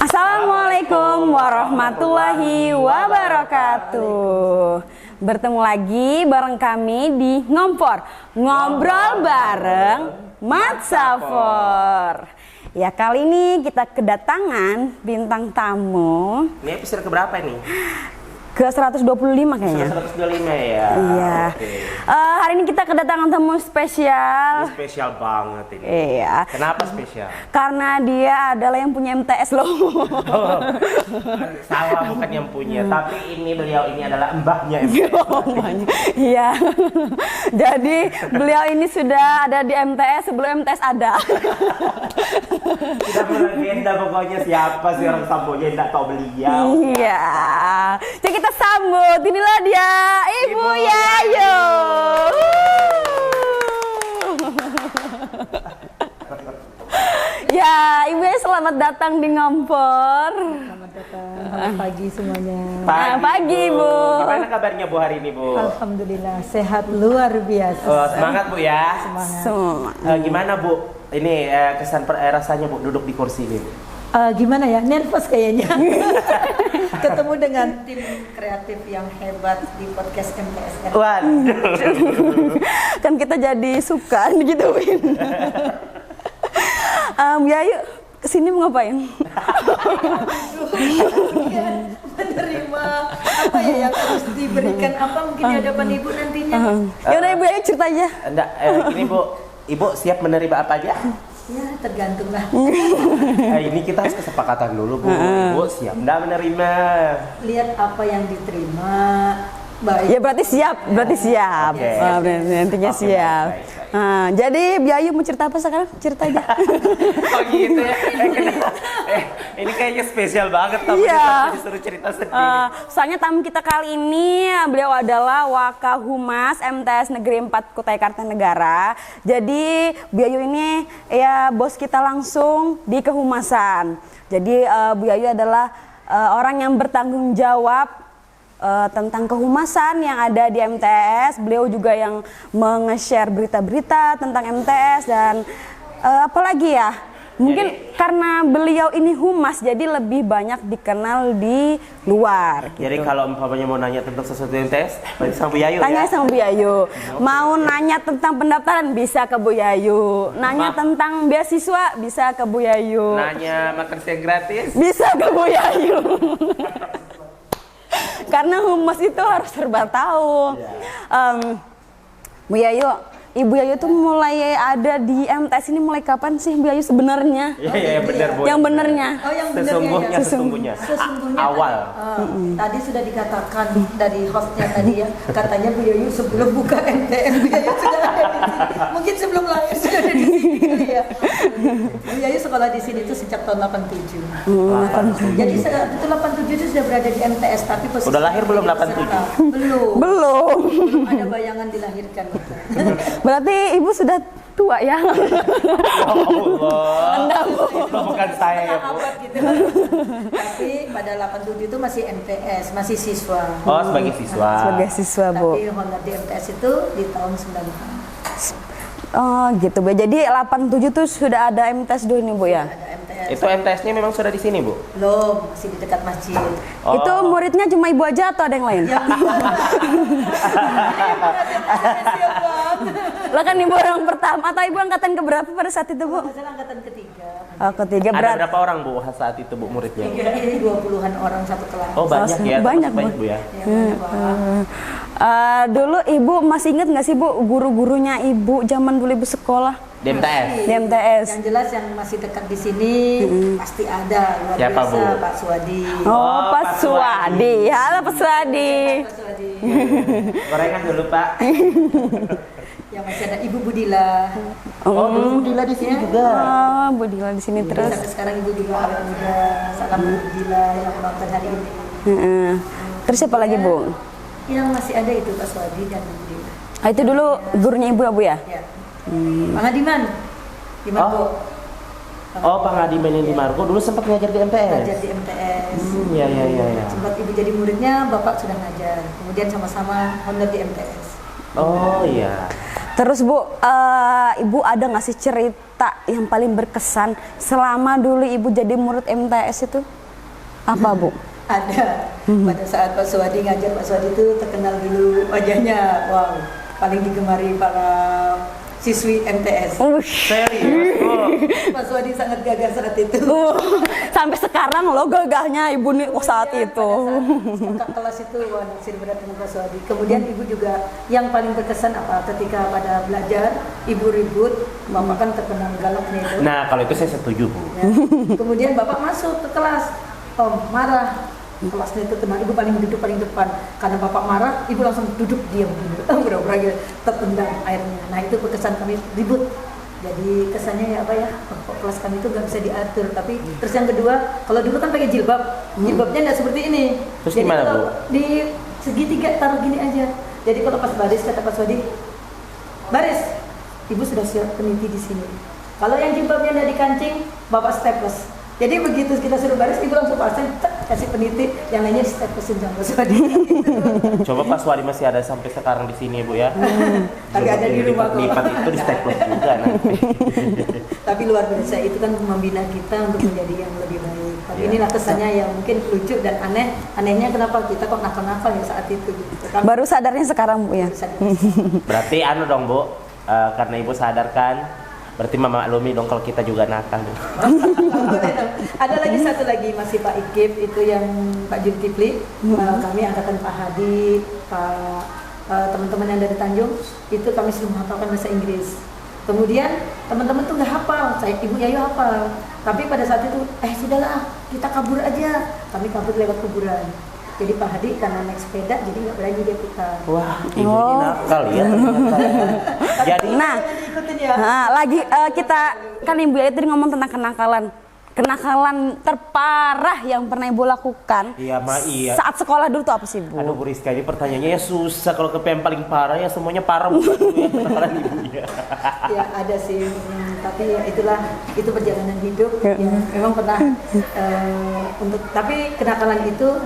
Assalamualaikum warahmatullahi wabarakatuh. Bertemu lagi bareng kami di Ngompor, ngobrol bareng Mat Safor. Ya, kali ini kita kedatangan bintang tamu. Ini episode keberapa nih? Ke 125 kayaknya. 125 ya. Iya. Okay. Hari ini kita kedatangan tamu spesial. Ini spesial banget ini. Iya. Kenapa spesial? Karena dia adalah yang punya MTS loh. Oh, salah, bukan yang punya, tapi ini beliau ini adalah mbahnya MTS. Iya. Jadi beliau ini sudah ada di MTS sebelum MTS ada. Tidak legenda pokoknya, siapa sih orang Samboja yang tidak tahu beliau. Iya. Jadi kita sambut, inilah dia Ibu Yayu. Ya, Ibu Yayu selamat datang di Ngompor. Selamat datang, selamat pagi semuanya. Pagi Bu. Gimana kabarnya Bu hari ini Bu? Alhamdulillah sehat luar biasa. Oh, semangat Bu ya. Semangat. Gimana Bu? Ini kesan rasanya Bu duduk di kursi ini. Gimana ya? Nervous kayaknya. Ketemu dengan tim kreatif yang hebat di podcast MTSN. Waduh. Kan kita jadi suka digituin. Yayu kesini mau ngapain? Menerima apa ya yang harus diberikan, apa mungkin di hadapan ibu nantinya. Yaudah Ibu Yayu cerita aja. Enggak, gini Bu, Ibu siap menerima apa aja? Ya tergantung lah. Ini kita harus kesepakatan dulu Bu. Ibu siap enggak menerima? Lihat apa yang diterima. Baik. Ya berarti siap, berarti siap. Intinya siap. Baik. Jadi Yayu mau cerita apa sekarang? Cerita aja. Oh gitu ya. Ini kayaknya spesial banget tamu kita disuruh cerita sendiri. Soalnya tamu kita kali ini beliau adalah Wakahumas MTS Negeri 4 Kutai Kartanegara. Jadi Bu Yayu ini ya bos kita langsung di kehumasan. Jadi Bu Yayu adalah orang yang bertanggung jawab tentang kehumasan yang ada di MTS. Beliau juga yang menge-share berita-berita tentang MTS dan apalagi ya, mungkin karena beliau ini humas jadi lebih banyak dikenal di luar gitu. Jadi kalau umpamanya mau nanya tentang sesuatu MTS, berarti sama Bu Yayu. Tanya ya? sama Bu Yayu. Mau nanya tentang pendaftaran bisa ke Bu Yayu. Nanya tentang beasiswa bisa ke Bu Yayu. Nanya makan siang gratis Bisa ke Bu Yayu. Karena humas itu harus serba tahu. Bu Yayu, Ibu Yayu tuh mulai ada di MTS ini mulai kapan sih Bu Yayu sebenarnya? Iya benar Bu. Yang benernya. Oh yang Sesungguhnya. Awal. Tadi sudah dikatakan dari hostnya tadi ya, katanya Bu Yayu sebelum buka MTM Bu Yayu sudah ada di sini. Mungkin sebelum lahir sudah ada di sini kali ya. Bu Yayu sekolah di sini itu sejak tahun 87. 87. Jadi itu 87 itu sudah berada di MTS, tapi posisi Udah lahir belum 87? Belum. Belum ada bayangan dilahirkan. Berarti Ibu sudah tua ya? Ya Allah. Itu bukan saya ya Bu. Abad gitu. Tapi pada 87 itu masih MTS, masih siswa. Oh sebagai siswa. Sebagai siswa Bu. Tapi honor di MTS itu di tahun 90. Oh gitu Bu. Jadi 87 tuh sudah ada MTS dulu nih Bu ya? Ada MTS. Itu MTS-nya memang sudah di sini Bu? Belum, masih di dekat masjid. Oh. Itu muridnya cuma Ibu aja atau ada yang lain? Lah kan Ibu orang pertama atau Ibu angkatan keberapa pada saat itu Bu? Saya angkatan ketiga. Oh, ketiga Ada berat. berapa orang Bu saat itu Bu muridnya? Ini 20-an orang satu kelas. Oh banyak ya, Banyak, termasuk Bu. banyak Bu ya. Ya, banyak banget. Dulu Ibu masih ingat nggak sih Bu guru-gurunya Ibu zaman dulu Ibu sekolah Di MTS? di MTS? Yang jelas yang masih dekat di sini pasti ada. Luar Siapa, biasa, Bu? Pak Suwadi. Oh, Pak Pak Suwadi. Halo Pak Suwadi. Pak Suwadi. Gorengan dulu Pak. Yang masih ada Ibu Budila. Oh dulu Dila di sini juga. Oh, Bu Dila di sini terus. Sampai sekarang Ibu juga awet muda. Salam Bu Budila yang menonton hari ini. Heeh. Terus siapa lagi Bu? Yang masih ada itu Pak Suwadi dan Bu Budila. Itu dulu gurunya Ibu ya Bu ya? Ya. Pak Adiman. Di Margo. Oh Pak Ngadiman yang di Margo dulu sempat ngajar di MTS. Ngajar di MTS. Iya. Sempat Ibu jadi muridnya, Bapak sudah ngajar. Kemudian sama-sama honor di MTS. Oh iya. Terus Bu, Ibu ada nggak sih cerita yang paling berkesan selama dulu Ibu jadi murid MTS itu? Apa Bu? Ada. Pada saat Pak Suwadi ngajar, Pak Suwadi itu terkenal dulu wajahnya, wow, paling digemari para siswi MTS. Serius, Bu? Pak Suwadi sangat gagah saat itu. Sampai sekarang lo gagahnya Ibu nih saat Kemudian itu. pada saat kakak kelas itu wah naksir berat dengan Pak Suwadi. Kemudian Ibu juga yang paling berkesan apa? Ketika pada belajar Ibu ribut, Bapak kan terkenal galaknya itu. Nah, kalau itu saya setuju, Bu. Ya. Kemudian Bapak masuk ke kelas, Om marah. Kelasnya itu tenang, Ibu paling duduk paling depan. Karena Bapak marah, Ibu langsung duduk diam dulu. Berapa gitu, tertendang airnya. Nah itu berkesan kami ribut. Jadi kesannya ya apa ya, kok kelas kami itu nggak bisa diatur. Tapi terus yang kedua, kalau dulu kan pakai jilbab, jilbabnya nggak seperti ini. Terus Jadi gimana, kalau Bu? di segitiga taruh gini aja. Jadi kalau pas baris kata Pak Swadi, baris, Ibu sudah siap peniti di sini. Kalau yang jilbabnya nggak dikancing, Bapak staples. Jadi begitu kita suruh baris, Ibu langsung pasang, kasih peniti, yang lainnya staplesin sama Pak Swadi. Coba Pak Suwadi masih ada sampai sekarang di sini, Bu ya. Tapi ada di rumah kok. Lipat itu di staples juga nanti. Tapi luar biasa, itu kan membina kita untuk menjadi yang lebih baik. Tapi Ya. inilah kesannya yang mungkin lucu dan aneh. Anehnya kenapa kita kok nakal-nakal ya saat itu gitu kan. Baru sadarnya sekarang Bu ya. Berarti anu dong, Bu. Karena Ibu sadarkan, berarti memaklumi dong kalau kita juga nakal. Bu. Ada lagi satu lagi masih Pak Ikip itu yang Pak Zulkifli, kami angkatan Pak Hadi, Pak teman-teman yang dari Tanjung itu kami selalu menghafalkan bahasa Inggris. Kemudian teman-teman tuh nggak hafal, saya Ibu Yayu hafal. Tapi pada saat itu sudahlah kita kabur aja. Kami kabur lewat kuburan. Jadi Pak Hadi karena naik sepeda jadi nggak berani dia putar. Wah, Ibu ini nakal ya ternyata. Jadi Nah, Ikutin ya. nah, lagi kita kan Ibu ya tadi ngomong tentang kenakalan terparah yang pernah Ibu lakukan. Iya, iya. Saat sekolah dulu tuh apa sih Bu? Aduh Bu Rizka, ini pertanyaannya ya susah. Kalau yang paling parah ya semuanya parah, bukan ya, kenakalan Ibu ya. Ya ada sih, tapi ya itulah itu perjalanan hidup. Ya. Ya, memang pernah tapi kenakalan itu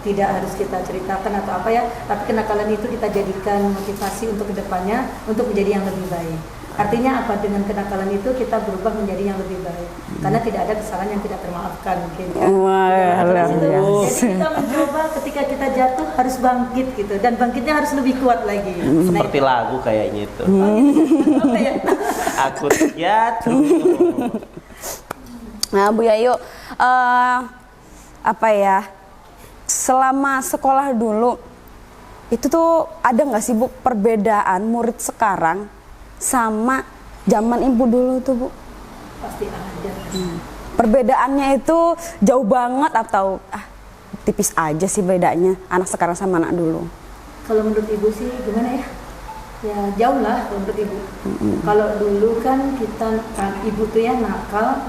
tidak harus kita ceritakan atau apa ya, tapi kenakalan itu kita jadikan motivasi untuk kedepannya untuk menjadi yang lebih baik. Artinya apa? Dengan kenakalan itu kita berubah menjadi yang lebih baik. Karena tidak ada kesalahan yang tidak termaafkan mungkin. Ya. Wah, luar Jadi biasa. kita mencoba ketika kita jatuh harus bangkit gitu, dan bangkitnya harus lebih kuat lagi. Seperti lagu kayaknya itu. Apa ya? Aku jatuh. Nah Bu Yayu, apa ya? Selama sekolah dulu itu tuh ada nggak sih Bu perbedaan murid sekarang sama zaman Ibu dulu tuh Bu? Pasti ada. Perbedaannya itu jauh banget atau tipis aja sih bedanya anak sekarang sama anak dulu? Kalau menurut Ibu sih gimana ya? Ya jauh lah kalau menurut Ibu. Kalau dulu kan Ibu tuh ya nakal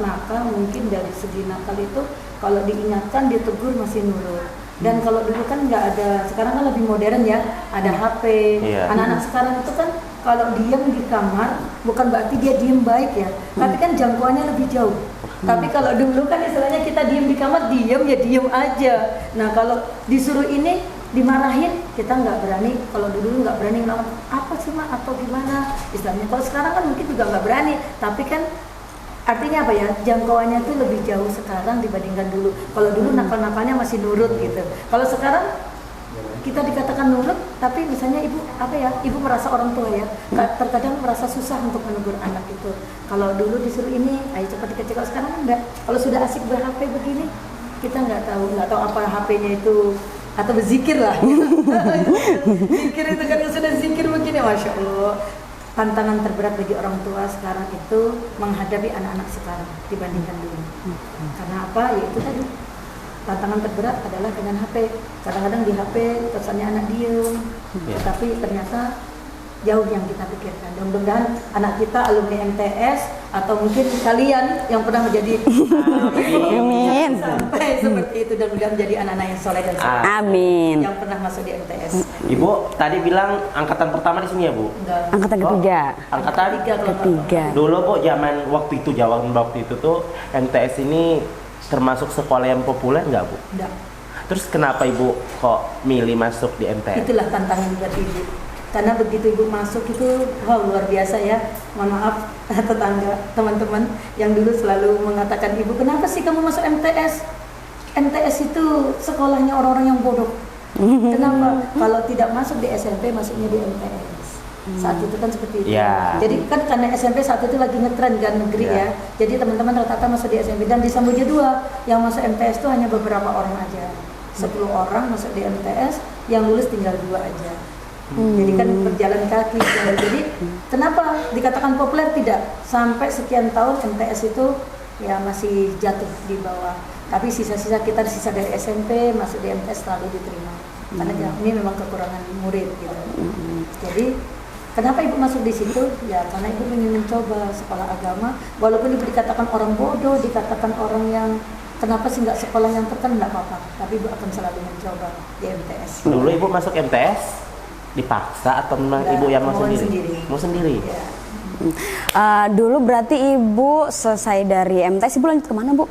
mungkin dari segi nakal itu kalau diingatkan ditegur masih nurut. Dan kalau dulu kan nggak ada, sekarang kan lebih modern ya, ada HP. Iya. Anak-anak sekarang itu kan kalau diam di kamar bukan berarti dia diam baik ya, tapi kan jangkauannya lebih jauh. Tapi kalau dulu kan istilahnya kita diam di kamar, diam ya diam aja. Nah kalau disuruh ini dimarahin kita nggak berani. Kalau dulu nggak berani ngelawan apa sih mak atau gimana istilahnya. Kalau sekarang kan mungkin juga nggak berani, tapi kan artinya apa ya, jangkauannya tuh lebih jauh sekarang dibandingkan dulu. Kalau dulu nakal-nakalnya masih nurut gitu. Kalau sekarang kita dikatakan nurut, tapi misalnya ibu merasa orang tua ya, terkadang merasa susah untuk menegur anak itu. Kalau dulu disuruh ini, ayo cepat dikecil. Kalau sekarang enggak. Kalau sudah asik ber-HP begini, kita nggak tahu apa HP-nya itu atau berzikir lah. Zikir itu kan sudah zikir begini, masya Allah. Tantangan terberat bagi orang tua sekarang itu menghadapi anak-anak sekarang dibandingkan dulu. Karena apa? Ya itu tadi. Tantangan terberat adalah dengan HP. Kadang-kadang di HP kesannya anak diem, tapi ternyata jauh yang kita pikirkan. Dan mudah-mudahan anak kita alumni MTS atau mungkin kalian yang pernah menjadi Amin. sampai seperti itu, dan mudah menjadi anak-anak yang soleh dan soleh Amin. yang pernah masuk di MTS. Ibu tadi bilang angkatan pertama di sini ya Bu? Enggak. Angkatan ketiga. Angkatan Ketiga. Dulu Bu zaman waktu itu tuh MTS ini termasuk sekolah yang populer nggak Bu? Enggak. Terus kenapa Ibu kok milih masuk di MTS? Itulah tantangan buat ibu. karena begitu ibu masuk itu luar biasa ya. Mohon maaf tetangga, teman-teman yang dulu selalu mengatakan, ibu kenapa sih kamu masuk MTS? MTS itu sekolahnya orang-orang yang bodoh. Kenapa? Kalau tidak masuk di SMP, masuknya di MTS. Saat itu kan seperti itu. Ya. Jadi kan karena SMP saat itu lagi ngetren kan negeri ya. Jadi teman-teman rata-rata masuk di SMP, dan di Samboja 2 yang masuk MTS itu hanya beberapa orang aja. 10 orang masuk di MTS, yang lulus tinggal 2 aja. Jadi kan berjalan kaki. Jadi kenapa dikatakan populer? Tidak. Sampai sekian tahun MTS itu ya masih jatuh di bawah. Tapi sisa-sisa kita sisa dari SMP masuk di MTS selalu diterima. Karena ini memang kekurangan murid gitu. Jadi kenapa ibu masuk di situ? Ya karena ibu ingin mencoba sekolah agama. Walaupun ibu dikatakan orang bodoh, dikatakan orang yang kenapa sih nggak sekolah yang terkenal, nggak apa-apa. Tapi ibu akan selalu mencoba di MTS. Dulu ibu masuk MTS dipaksa atau memang ibu yang mau sendiri? Mau sendiri. Ya. Dulu berarti ibu selesai dari MTS, ibu lanjut kemana bu?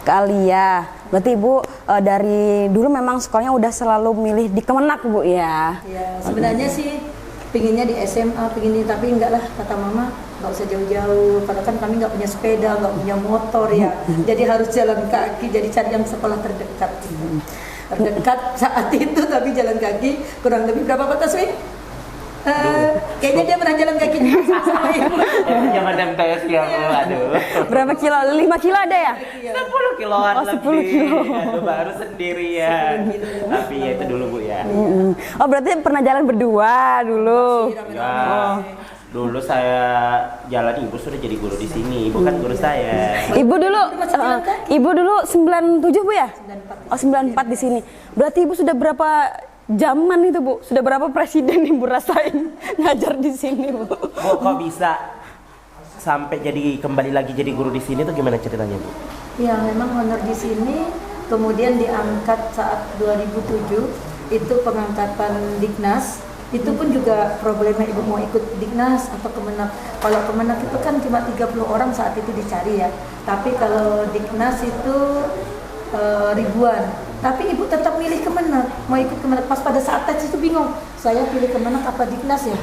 Ke Alia. Berarti ibu dari dulu memang sekolahnya udah selalu milih di Kemenak bu ya? Ya sebenarnya sih pinginnya di SMA, pinginnya, tapi enggak lah, kata mama nggak usah jauh-jauh, karena kan kami nggak punya sepeda, nggak punya motor ya, jadi harus jalan kaki, jadi cari yang sekolah terdekat gitu. Terdekat saat itu, tapi jalan kaki kurang lebih berapa Pak Taswi? Kayaknya dia pernah jalan kaki sama ibu. Zaman MTS ya bu, aduh. Berapa kilo? 5 kilo ada ya? 10 kiloan Oh, 10 lebih. kilo. Aduh, baru sendirian. Tapi ya itu dulu bu ya. Oh berarti pernah jalan berdua dulu? Ya. Dulu saya jalan, ibu sudah jadi guru di sini, ibu kan guru saya. Ibu dulu 97 bu ya? 94. Oh 94 di sini. Berarti ibu sudah berapa zaman itu bu? Sudah berapa presiden ibu rasain ngajar di sini bu? Bu, kok bisa sampai jadi kembali lagi jadi guru di sini tuh gimana ceritanya bu? Ya memang honor di sini, kemudian diangkat saat 2007 itu pengangkatan Diknas. Itu pun juga problemnya ibu mau ikut Diknas atau Kemenak. Kalau Kemenak itu kan cuma 30 orang saat itu dicari ya. Tapi kalau Diknas itu ribuan. Tapi ibu tetap milih Kemenak, mau ikut Kemenak. Pas pada saat tes itu bingung, saya pilih Kemenak apa Diknas ya?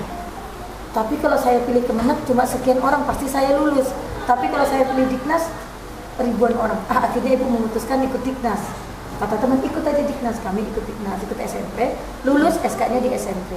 Tapi kalau saya pilih Kemenak cuma sekian orang, pasti saya lulus. Tapi kalau saya pilih Diknas, ribuan orang. Akhirnya ibu memutuskan ikut Diknas. Kata teman, ikut aja Diknas. Kami ikut Diknas, ikut SMP, lulus SK-nya di SMP.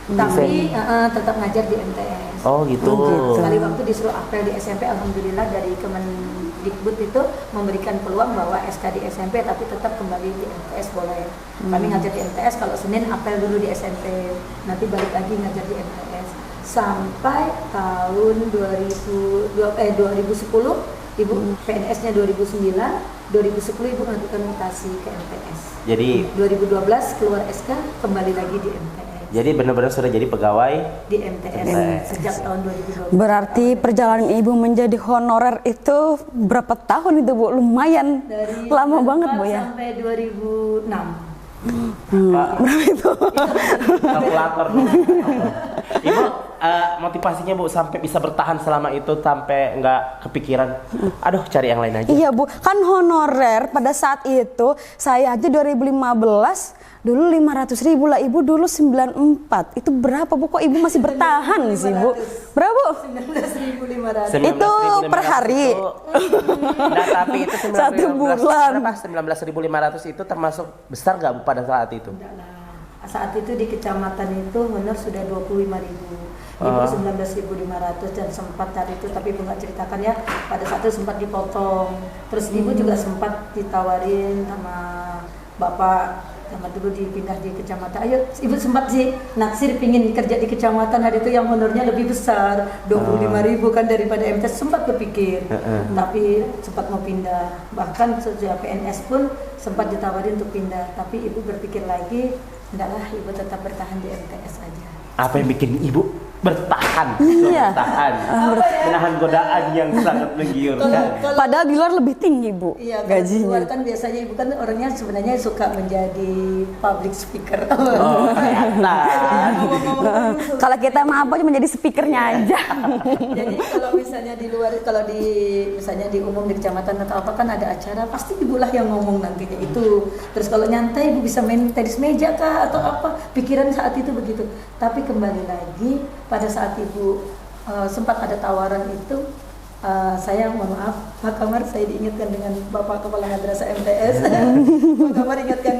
Tapi tetap ngajar di MTS. Oh gitu. Sekali waktu disuruh apel di SMP, alhamdulillah dari Kemendikbud itu memberikan peluang bahwa SK di SMP tapi tetap kembali di MTS boleh. Kami ngajar di MTS, kalau Senin apel dulu di SMP, nanti balik lagi ngajar di MTS. Sampai tahun 2010, ibu PNS-nya 2009, 2010 ibu mengajukan mutasi ke MTS. Jadi 2012 keluar SK, kembali lagi di MTS. jadi benar-benar sudah jadi pegawai Di MTS sejak tahun 2012. Berarti perjalanan ibu menjadi honorer itu berapa tahun itu bu? Lumayan Dari lama banget bu ya? sampai 2006. Berapa itu? kalkulator. Ibu motivasinya bu sampai bisa bertahan selama itu sampai nggak kepikiran, aduh cari yang lain aja. Iya bu, kan honorer pada saat itu saya aja 2015 dulu 500.000 lah, ibu dulu 94. Itu berapa bu? Kok ibu masih bertahan sih bu? Berapa bu? 19.500. Itu per hari? Nah tapi itu 1 bulan. berapa? 19.500 itu termasuk besar nggak bu pada saat itu? Enggak lah. Saat itu di kecamatan itu honor sudah 25.000. Ibu 19.500 dan sempat tadi itu, tapi ibu nggak ceritakan ya, pada saat itu sempat dipotong. Terus ibu juga sempat ditawarin sama bapak, sama dulu dipindah di kecamatan. Ayo, ibu sempat sih naksir pingin kerja di kecamatan, hari itu yang honornya lebih besar, 25.000 kan daripada MTS, sempat berpikir. Tapi sempat mau pindah. Bahkan sejak PNS pun sempat ditawarin untuk pindah, tapi ibu berpikir lagi, enggak lah, ibu tetap bertahan di MTS aja. Apa yang bikin ibu bertahan, Iya. bertahan, menahan godaan yang sangat menggiurkan. Padahal di luar lebih tinggi Bu Iya, kalau di luar gajinya. kan biasanya ibu kan orangnya sebenarnya suka menjadi public speaker. Oh, ternyata. Ngomong-ngomong, Kalau kita mah apa cuma jadi speakernya aja. jadi kalau misalnya di luar, kalau di misalnya di umum di kecamatan atau apa kan ada acara, pasti ibulah yang ngomong nantinya itu. Terus kalau nyantai ibu bisa main tenis meja kah atau apa, pikiran saat itu begitu. Tapi kembali lagi pada saat ibu sempat ada tawaran itu, saya mohon maaf Pak Kamar, saya diingatkan dengan Bapak Kepala Madrasah MTS. Pak Kamar ingatkan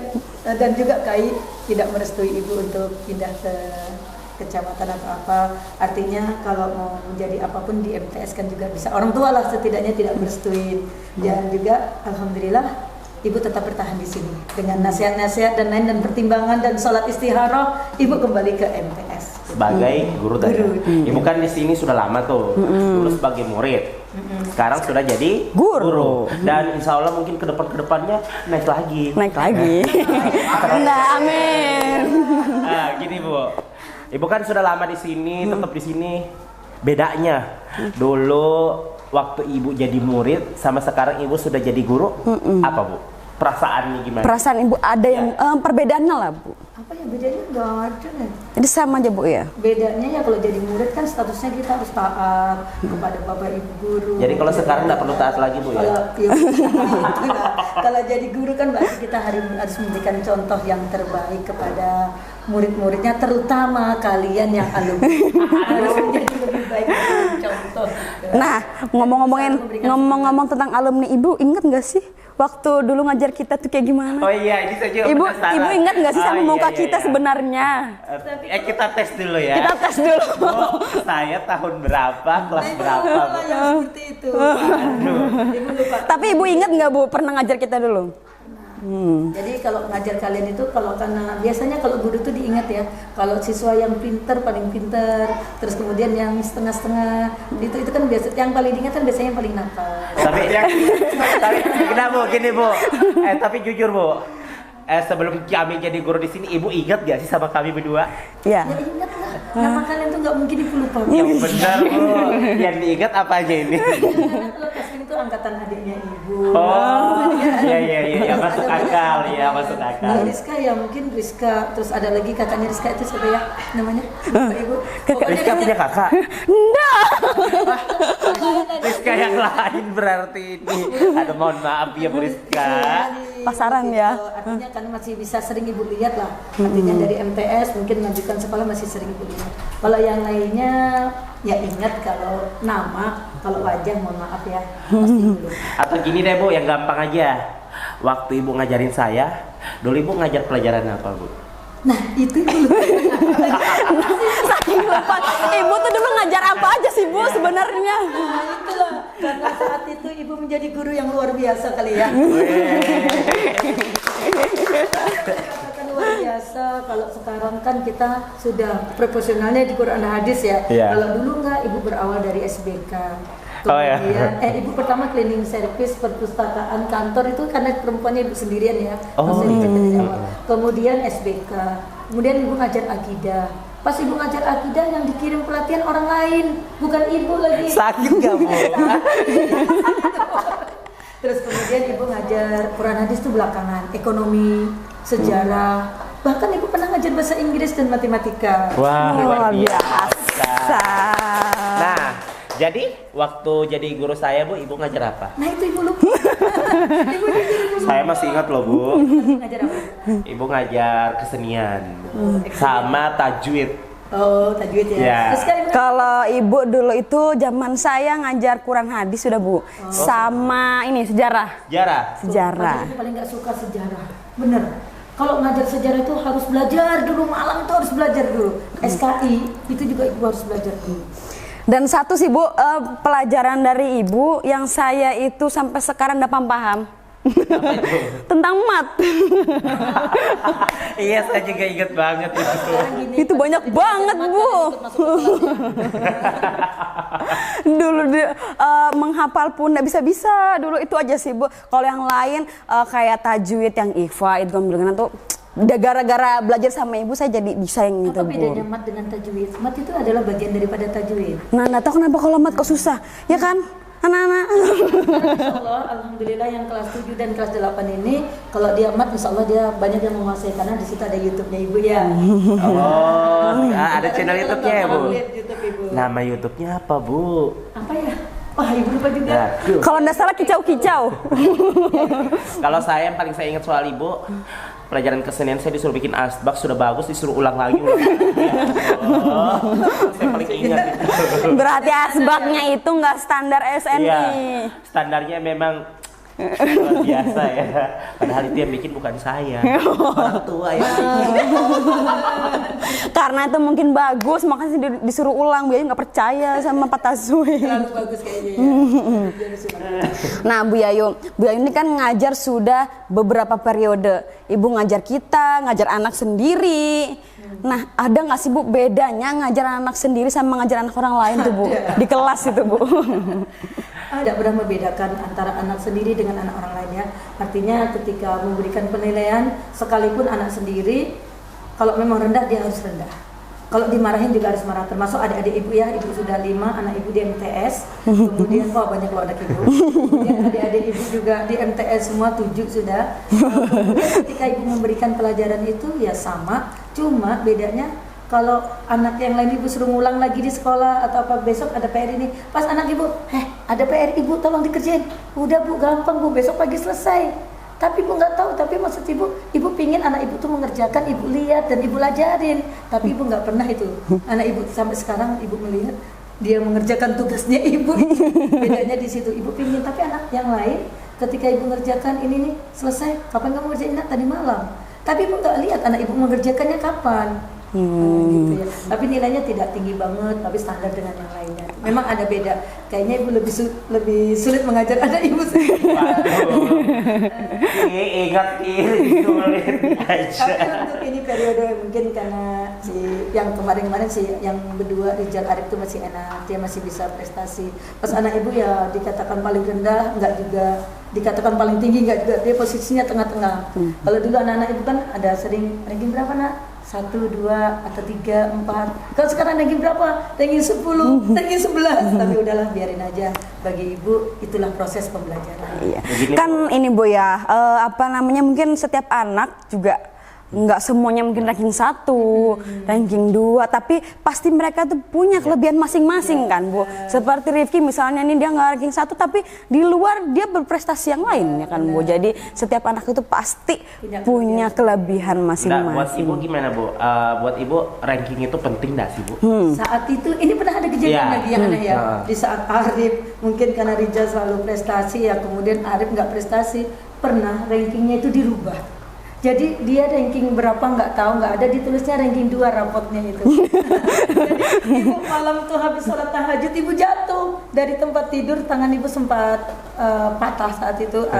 dan juga KAI tidak merestui ibu untuk pindah ke kecamatan atau apa. Artinya kalau mau menjadi apapun di MTS kan juga bisa. Orang tua lah setidaknya tidak merestui. Dan juga alhamdulillah ibu tetap bertahan di sini dengan nasihat-nasihat dan lain dan pertimbangan dan sholat istikharah, ibu kembali ke MTS Sebagai guru tadi. Guru. Ibu kan di sini sudah lama tuh. Dulu sebagai murid. Sekarang sudah jadi Guru. Dan insya Allah mungkin ke depannya naik lagi. Naik lagi. Nah, amin. Nah, gini Bu. Ibu kan sudah lama di sini, tetap di sini. Bedanya dulu waktu ibu jadi murid sama sekarang ibu sudah jadi guru, apa Bu? Perasaannya gimana? Perasaan ibu ada yang perbedaannya lah Bu. apa ya bedanya? Nggak ada nih. Jadi sama aja Bu ya. Bedanya ya kalau jadi murid kan statusnya kita harus taat kepada bapak ibu guru. Jadi kalau sekarang nggak perlu taat lagi Bu ya? Kalau ya, itulah. Kalau jadi guru kan berarti kita harus memberikan contoh yang terbaik kepada murid-muridnya, terutama kalian yang alumni. Harus menjadi lebih baik dari contoh. Nah, ngomong-ngomong tentang alumni, Ibu ingat nggak sih waktu dulu ngajar kita tuh kayak gimana? Oh iya, ini saja Ibu penasaran. ingat nggak sih sama Oh, iya, muka iya, kita iya. sebenarnya? Kita tes dulu ya. Kita tes dulu. Bu, saya tahun berapa, kelas Ibu berapa? lupa Bu? yang seperti itu. Ibu lupa. Tapi Ibu ingat nggak Bu pernah ngajar kita dulu? Jadi kalau ngajar kalian itu, kalau karena biasanya kalau guru tuh diingat ya, kalau siswa yang pinter paling pinter, terus kemudian yang setengah-setengah itu kan biasa, yang paling diingat kan biasanya yang paling nakal. Tapi kenapa Bu? Gini Bu. Tapi jujur Bu. Sebelum kami jadi guru di sini, Ibu ingat gak sih sama kami berdua? Ya. Ya ingat lah, nama kalian tuh nggak mungkin ibu lupa. Yang benar Bu. Yang diingat apa aja ini? Karena kalau Tasmin itu angkatan adiknya ibu. Oh, iya, masuk akal, ya masuk akal. Nah, Rizka ya mungkin Rizka, terus ada lagi kakaknya Rizka itu siapa ya namanya? Lupa, ibu. Rizka punya kakak? Enggak. Rizka yang lain berarti ini. Aduh mohon maaf ya Bu Rizka. Pasaran ya. Artinya kan masih bisa sering ibu lihat lah. Artinya dari MTS mungkin melanjutkan sekolah masih sering ibu lihat. Kalau yang lainnya ya ingat, kalau nama, kalau wajah mohon maaf ya. Pasti dulu. Atau gini deh Bu, yang gampang aja. Waktu Ibu ngajarin saya, dulu Ibu ngajar pelajaran apa Bu? Nah itu ibu lupa. Saking lupa. Ibu tuh dulu ngajar apa aja sih Bu sebenarnya? Nah itulah, karena saat itu ibu menjadi guru yang luar biasa kali ya. Kan luar biasa. Kalau sekarang kan kita sudah profesionalnya di Quran dan hadis ya. Iya. Kalau dulu enggak, ibu berawal dari SBK. Oh, iya. Kemudian, ibu pertama cleaning service, perpustakaan, kantor itu karena perempuannya ibu sendirian ya. Oh, Maksudnya iya. dari awal. Kemudian SBK. Kemudian ibu ngajar akidah. Pas ibu ngajar akidah yang dikirim pelatihan orang lain, bukan ibu lagi. Sakit gak Bu? Terus kemudian ibu ngajar Quran hadis itu belakangan, ekonomi, sejarah, bahkan ibu pernah ngajar bahasa Inggris dan matematika. Wah, luar Luar biasa. biasa. Nah, jadi waktu jadi guru saya Bu, Ibu ngajar apa? Nah itu ibu lupa. ibu lupa. Saya masih ingat loh Bu. Ngajar apa? Ibu ngajar kesenian sama tajwid. Oh, tajwid ya. Ya. Terus kan ibu Kalau Ibu dulu itu zaman saya ngajar Quran hadis sudah Bu. Sama ini sejarah. Sejarah. Sejarah. Ibu paling nggak suka sejarah. Bener. Kalau ngajar sejarah itu harus belajar dulu, malam itu harus belajar dulu. SKI itu juga ibu harus belajar dulu. Dan satu sih Bu, pelajaran dari Ibu yang saya itu sampai sekarang nggak paham. Tentang mat. Iya, saya juga ingat banget itu. Sekarang gini, Itu banyak banget, Bu. ikut masuk ke kelas ya. Dulu menghafal pun nggak bisa-bisa. Dulu itu aja sih Bu. Kalau yang lain kayak tajwid yang ikhfa, idgham bil ghanah tuh gara-gara belajar sama ibu saya jadi bisa yang itu Apa Bu. bedanya mat dengan tajwid? Mat itu adalah bagian daripada tajwid. Nah, nggak tahu kenapa kalau mat kok susah, ya kan, anak-anak? Insya Allah, alhamdulillah yang kelas 7 dan kelas 8 ini kalau dia mat, insya Allah dia banyak yang menguasai karena di situ ada YouTube-nya ibu ya. Oh, ada channel YouTube-nya ya Bu. Lihat YouTube ibu. Nama YouTube-nya apa Bu? Apa ya? Wah, ibu lupa juga. Ya, duh. Kalau nggak salah kicau-kicau. Kalau saya yang paling saya ingat soal ibu, pelajaran kesenian saya disuruh bikin asbak sudah bagus, disuruh ulang lagi. Oh, saya paling ingat itu. Berarti asbaknya itu nggak standar SNI. Iya, standarnya memang luar biasa ya. Padahal itu yang bikin bukan saya, orang tua ya. Karena itu mungkin bagus, makanya disuruh ulang. Biaya nggak percaya sama Pak Taswi. Terlalu bagus kayaknya ya. Nah, Bu Yayu ini kan ngajar sudah beberapa periode. Ibu ngajar kita, ngajar anak sendiri. Nah, ada nggak sih Bu bedanya ngajar anak sendiri sama ngajar anak orang lain tuh Bu? Di kelas itu Bu. Tidak pernah membedakan antara anak sendiri dengan anak orang lain ya. Artinya ketika memberikan penilaian, sekalipun anak sendiri, kalau memang rendah dia harus rendah. Kalau dimarahin juga harus marah. Termasuk adik-adik ibu ya, ibu sudah 5, anak ibu di MTS. Kemudian banyak loh anak ibu. Kemudian adik-adik ibu juga di MTS semua 7 sudah. Kemudian ketika ibu memberikan pelajaran itu ya sama, cuma bedanya kalau anak yang lain ibu suruh ngulang lagi di sekolah atau apa, besok ada PR ini, pas anak ibu, ada PR ibu tolong dikerjain, udah Bu gampang Bu, besok pagi selesai. Tapi ibu nggak tahu, tapi maksud ibu pingin anak ibu tuh mengerjakan, ibu lihat dan ibu lajarin, tapi ibu nggak pernah itu. Anak ibu sampai sekarang ibu melihat dia mengerjakan tugasnya ibu, bedanya di situ. Ibu pingin, tapi anak yang lain ketika ibu mengerjakan ini nih selesai, kapan kamu ngerjain? Tadi malam. Tapi ibu nggak lihat anak ibu mengerjakannya kapan. Gitu ya. Tapi nilainya tidak tinggi banget, tapi standar dengan yang lainnya. Memang ada beda. Kayaknya ibu lebih sulit mengajar anak ibu sendiri. Ingat sulit aja. Tapi untuk ini periode mungkin karena yang kemarin-kemarin yang berdua Rijal Arif itu masih enak, dia masih bisa prestasi. Pas anak ibu ya dikatakan paling rendah, enggak juga dikatakan paling tinggi, enggak juga, dia posisinya tengah-tengah. Kalau dulu anak-anak ibu kan ada sering ranking berapa nak? 1, 2, atau 3, 4. Kalau sekarang ranking berapa? Ranking 10, ranking 11. Tapi udahlah biarin aja. Bagi ibu itulah proses pembelajaran. Iya. Kan ini Bu ya, mungkin setiap anak juga nggak semuanya mungkin ranking 1, ranking 2, tapi pasti mereka tuh punya kelebihan masing-masing kan Bu. Seperti Rifki misalnya ini dia nggak ranking 1 tapi di luar dia berprestasi yang lain ya kan Bu. Jadi setiap anak itu pasti punya kelebihan Buat masing-masing. ibu gimana Bu? Buat ibu ranking itu penting nggak sih Bu? Saat itu ini pernah ada kejadian Ya. lagi yang aneh ya. Di saat Arif mungkin karena Rijal selalu prestasi ya, kemudian Arif nggak prestasi, pernah rankingnya itu dirubah. Jadi dia ranking berapa nggak tahu, nggak ada, ditulisnya ranking 2 rapotnya itu. Jadi ibu malam tuh habis sholat tahajud ibu jatuh dari tempat tidur, tangan ibu sempat patah saat itu.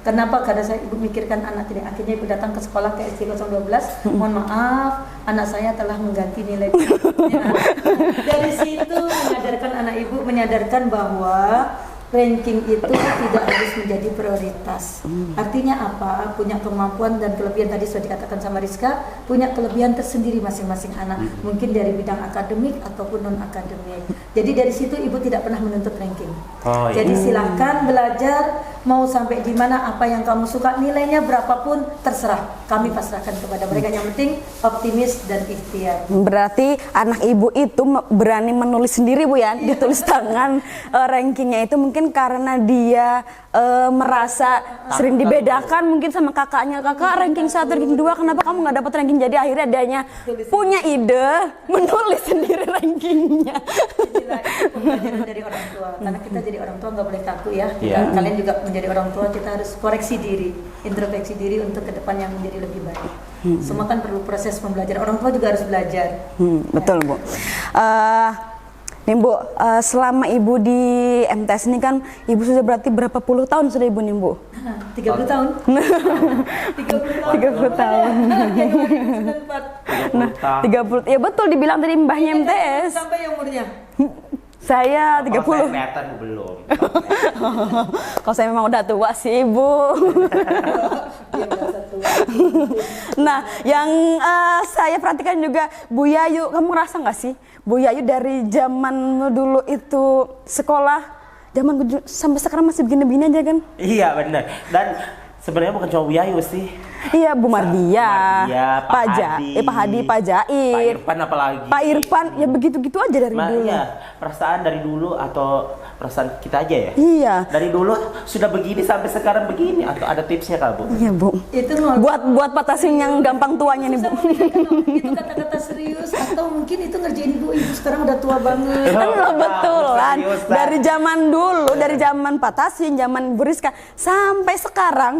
Kenapa? Karena saya ibu mikirkan anak ini. Akhirnya ibu datang ke sekolah ke SD 012. Mohon maaf, anak saya telah mengganti nilai. Dari situ menyadarkan anak ibu, menyadarkan bahwa ranking itu tidak harus menjadi prioritas. Artinya apa? Punya kemampuan dan kelebihan, tadi sudah dikatakan sama Rizka, punya kelebihan tersendiri masing-masing anak. Mungkin dari bidang akademik ataupun non akademik. Jadi dari situ ibu tidak pernah menuntut ranking. Jadi silahkan belajar, mau sampai di mana, apa yang kamu suka, nilainya berapapun terserah. Kami pasrahkan kepada mereka. Yang penting optimis dan ikhtiar. Berarti anak ibu itu berani menulis sendiri Bu ya, ditulis tangan rankingnya itu mungkin karena dia merasa sering dibedakan mungkin sama kakaknya. Kakak ranking 1, ranking 2, kenapa kamu nggak dapat ranking? Jadi akhirnya adanya punya ide menulis sendiri rankingnya. Inilah pembelajaran dari orang tua. Karena kita jadi orang tua nggak boleh kaku ya. Iya. Kalian juga menjadi orang tua, kita harus koreksi diri, introspeksi diri untuk ke depan yang menjadi lebih baik. Semua kan perlu proses pembelajaran. Orang tua juga harus belajar. Betul Bu. Nih Bu, selama Ibu di MTS ini kan Ibu sudah berarti berapa puluh tahun sudah Ibu nih Bu? 30 tahun. 30 tahun. Nah, 30. Ya betul dibilang tadi mbahnya MTS. Sampai umurnya. Saya 30. Kalau saya kelihatan belum. Kalau saya memang udah tua sih Ibu. Dia udah satu. Nah, yang saya perhatikan juga Bu Yayu, kamu ngerasa nggak sih Bu Yayu dari zaman dulu itu sekolah, sampai sekarang masih begini-begini aja kan? Iya benar. Dan sebenarnya bukan cuma Bu Yayu sih. Iya, Bu Mardia, Pak Hadi, Pak Hadi, Pak Jaid, Pak Irfan apalagi. Pak Irfan, ya begitu-gitu aja dari dulu. Iya, perasaan dari dulu atau perasaan kita aja ya? Iya. Dari dulu sudah begini sampai sekarang begini atau ada tipsnya Kak Bu? Iya Bu. Itu Buat patasin yang gampang tuanya nih Bu. itu kata-kata serius atau mungkin itu ngerjain ibu sekarang udah tua banget. Betulan. serius, Pak. Dari zaman dulu, dari zaman Patasin, zaman Bu Rizka sampai sekarang,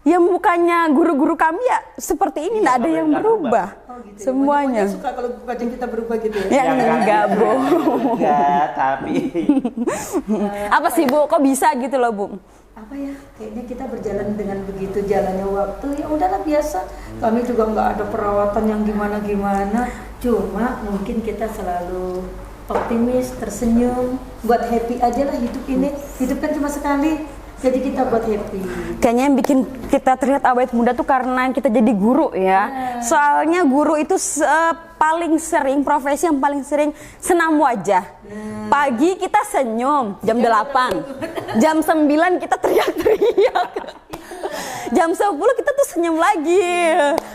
ya mukanya guru-guru kami ya seperti ini, nggak ada yang berubah. Gitu ya. Semuanya. Makanya suka kalau wajah kita berubah gitu ya. Ya enggak Bu. Enggak, tapi Apa sih Bu? Kok bisa gitu loh Bu? Apa ya, kayaknya kita berjalan dengan begitu jalannya waktu, ya udahlah biasa. Kami juga nggak ada perawatan yang gimana-gimana, cuma mungkin kita selalu optimis, tersenyum, buat happy aja lah hidup ini. Hidup kan cuma sekali, jadi kita buat happy. Kayaknya yang bikin kita terlihat awet muda tuh karena kita jadi guru ya. Soalnya guru itu paling sering, profesi yang paling sering senam wajah. Pagi kita senyum jam 8, jam 9 kita teriak-teriak. Jam 10 kita tuh senyum lagi.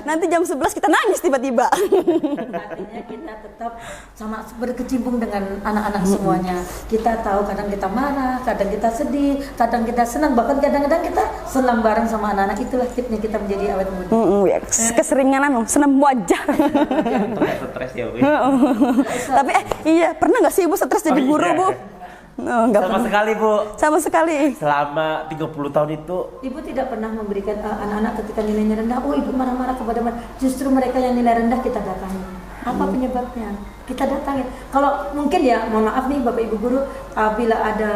Nanti jam 11 kita nangis tiba-tiba. Artinya kita tetap sama berkecimpung dengan anak-anak semuanya. Kita tahu kadang kita marah, kadang kita sedih, kadang kita senang, bahkan kadang-kadang kita senang bareng sama anak-anak. Itulah tipsnya kita menjadi awet muda. Ya, keseringan senam wajah. stres ya Bu. Tapi iya, pernah nggak sih Ibu stres jadi guru iya. Bu? Oh, nggak Sama pernah. sekali Bu. Sama sekali. Selama 30 tahun itu Ibu tidak pernah memberikan anak-anak ketika nilainya rendah, oh ibu marah-marah kepada mereka. Justru mereka yang nilai rendah kita datangi. Apa penyebabnya? Kita datangi. Kalau mungkin ya, mohon maaf nih Bapak Ibu guru, apabila ada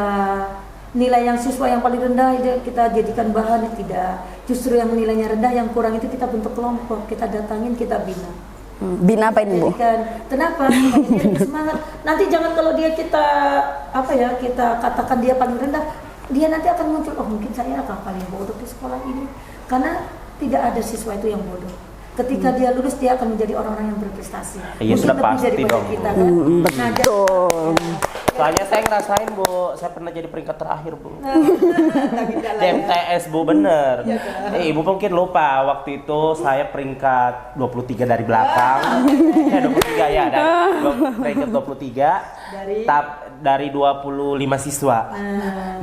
nilai yang siswa yang paling rendah kita jadikan bahan, tidak. Justru yang nilainya rendah, yang kurang itu kita bentuk kelompok, kita datangin, kita bina. Bina apa ini Bu? Kenapa? Supaya dia semangat. Nanti jangan kalau dia kita katakan dia paling rendah, dia nanti akan muncul, oh mungkin saya akan paling bodoh di sekolah ini. Karena tidak ada siswa itu yang bodoh. Ketika dia lulus dia akan menjadi orang-orang yang berprestasi. Iya, sudah lebih pasti daripada dong, kita Bu. kan. Betul. soalnya saya ngerasain Bu, saya pernah jadi peringkat terakhir Bu. Tapi Di jalan. MTS Bu, bener. Ibu mungkin lupa waktu itu saya peringkat 23 dari belakang. 23 ya, peringkat 23 dari 25 siswa.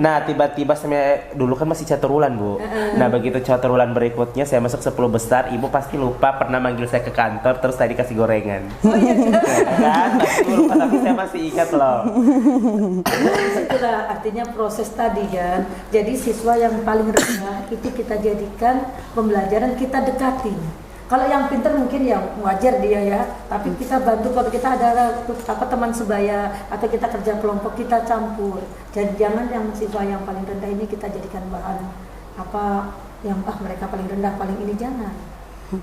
Nah, tiba-tiba saya dulu kan masih caturulan Bu. Nah, begitu caturulan berikutnya saya masuk 10 besar, Ibu pasti lupa pernah manggil saya ke kantor terus tadi kasih gorengan. Oh iya. Kan? Tapi lupa, tapi saya masih ingat loh. Itulah artinya proses tadi kan. Jadi siswa yang paling rendah itu kita jadikan pembelajaran, kita dekatin. Kalau yang pintar mungkin ya wajar dia ya, tapi kita bantu kalau kita ada teman sebaya atau kita kerja kelompok, kita campur. Jadi jangan yang siswa yang paling rendah ini kita jadikan bahan apa yang mereka paling rendah, paling ini, jangan.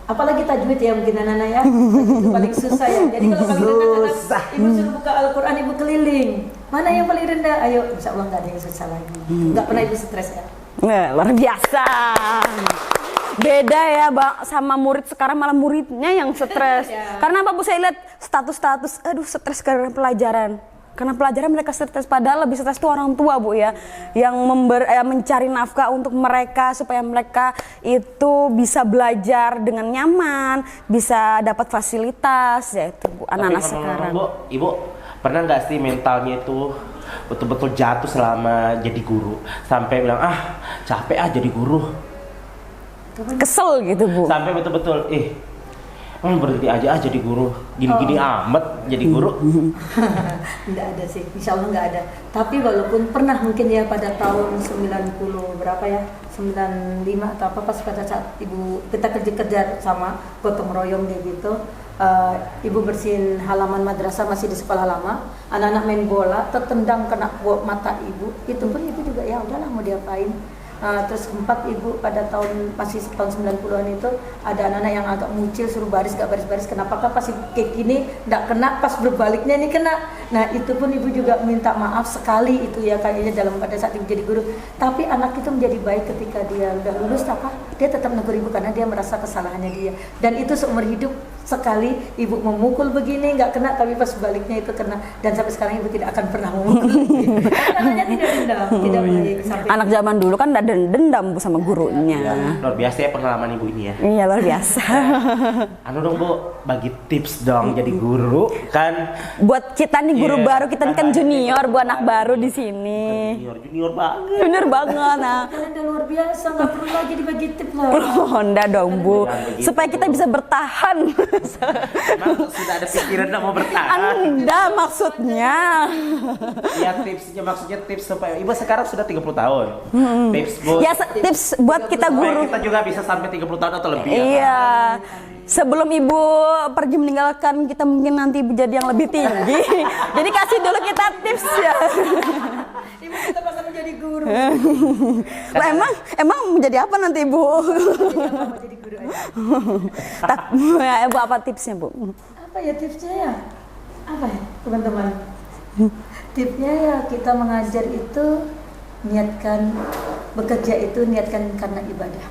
Apalagi tajwid ya mungkin anak-anak ya, itu paling susah ya. Jadi kalau paling rendah ibu suruh buka Al-Quran, ibu keliling, mana yang paling rendah, ayo, insya Allah nggak ada yang susah lagi. Nggak pernah ibu stres ya. Nah, luar biasa. Beda ya Bang, sama murid sekarang, malah muridnya yang stres. Karena apa Bu, saya lihat status-status, aduh stres karena pelajaran. Karena pelajaran mereka stres, padahal lebih stres itu orang tua Bu ya, yang mencari nafkah untuk mereka supaya mereka itu bisa belajar dengan nyaman, bisa dapat fasilitas, ya itu Bu, anak-anak sekarang. Bu, Ibu pernah nggak sih mentalnya itu betul-betul jatuh selama jadi guru, sampai bilang capek jadi guru, Kesel gitu Bu. sampai betul-betul berhenti aja jadi guru, gini-gini amat jadi guru. Nggak ada sih, insya Allah nggak ada. Tapi walaupun pernah mungkin ya pada tahun 90 berapa ya, 95 atau apa, pas pada saat ibu kita kerja sama gotong royong gitu, ibu bersihin halaman madrasah, masih di sekolah lama, anak-anak main bola tertendang kena mata ibu, itu pun ibu juga ya udahlah mau diapain. Terus 4 ibu pada masih tahun 90-an itu ada anak-anak yang agak muncul suruh baris gak baris-baris, kenapakah pas kayak gini nggak kena, pas berbaliknya ini kena. Nah itu pun ibu juga minta maaf sekali itu ya kayaknya pada saat ibu jadi guru. Tapi anak itu menjadi baik ketika dia udah lulus dia tetap negur ibu karena dia merasa kesalahannya dia. Dan itu seumur hidup sekali ibu memukul begini nggak kena, tapi pas baliknya itu kena. Dan sampai sekarang ibu tidak akan pernah memukul. Anaknya tidak dendam, tidak baik. Sampai Anak zaman dulu kan ada dendam Bu sama gurunya. Luar biasa ya pengalaman ibu ini ya. Iya luar biasa. Anu dong Bu, bagi tips dong jadi guru kan. Buat kita nih guru Iya, baru, kita nih kan junior, buat anak baru di sini. Junior banget. Bener banget. Nah, kalian udah luar biasa, nggak perlu lagi dibagi tips lah. Honda dong Bu, Jangan begitu. supaya kita bisa bertahan. Emang sudah ada pikiran nak mau bertahan? Anda maksudnya. Ya tipsnya maksudnya tips supaya ibu sekarang sudah 30 tahun. Tips buat Ya tips buat kita supaya guru. kita juga bisa sampai 30 tahun atau lebih. Ya, Iya. Sebelum ibu pergi meninggalkan kita, mungkin nanti ibu jadi yang lebih tinggi. Jadi kasih dulu kita tips ya. Ibu kita pas menjadi guru. Lah, emang menjadi apa nanti ibu? Mau jadi guru aja. Ya, ibu apa tipsnya Bu? Apa ya tipsnya ya? Apa ya teman-teman? Tipsnya ya kita mengajar itu bekerja itu niatkan karena ibadah.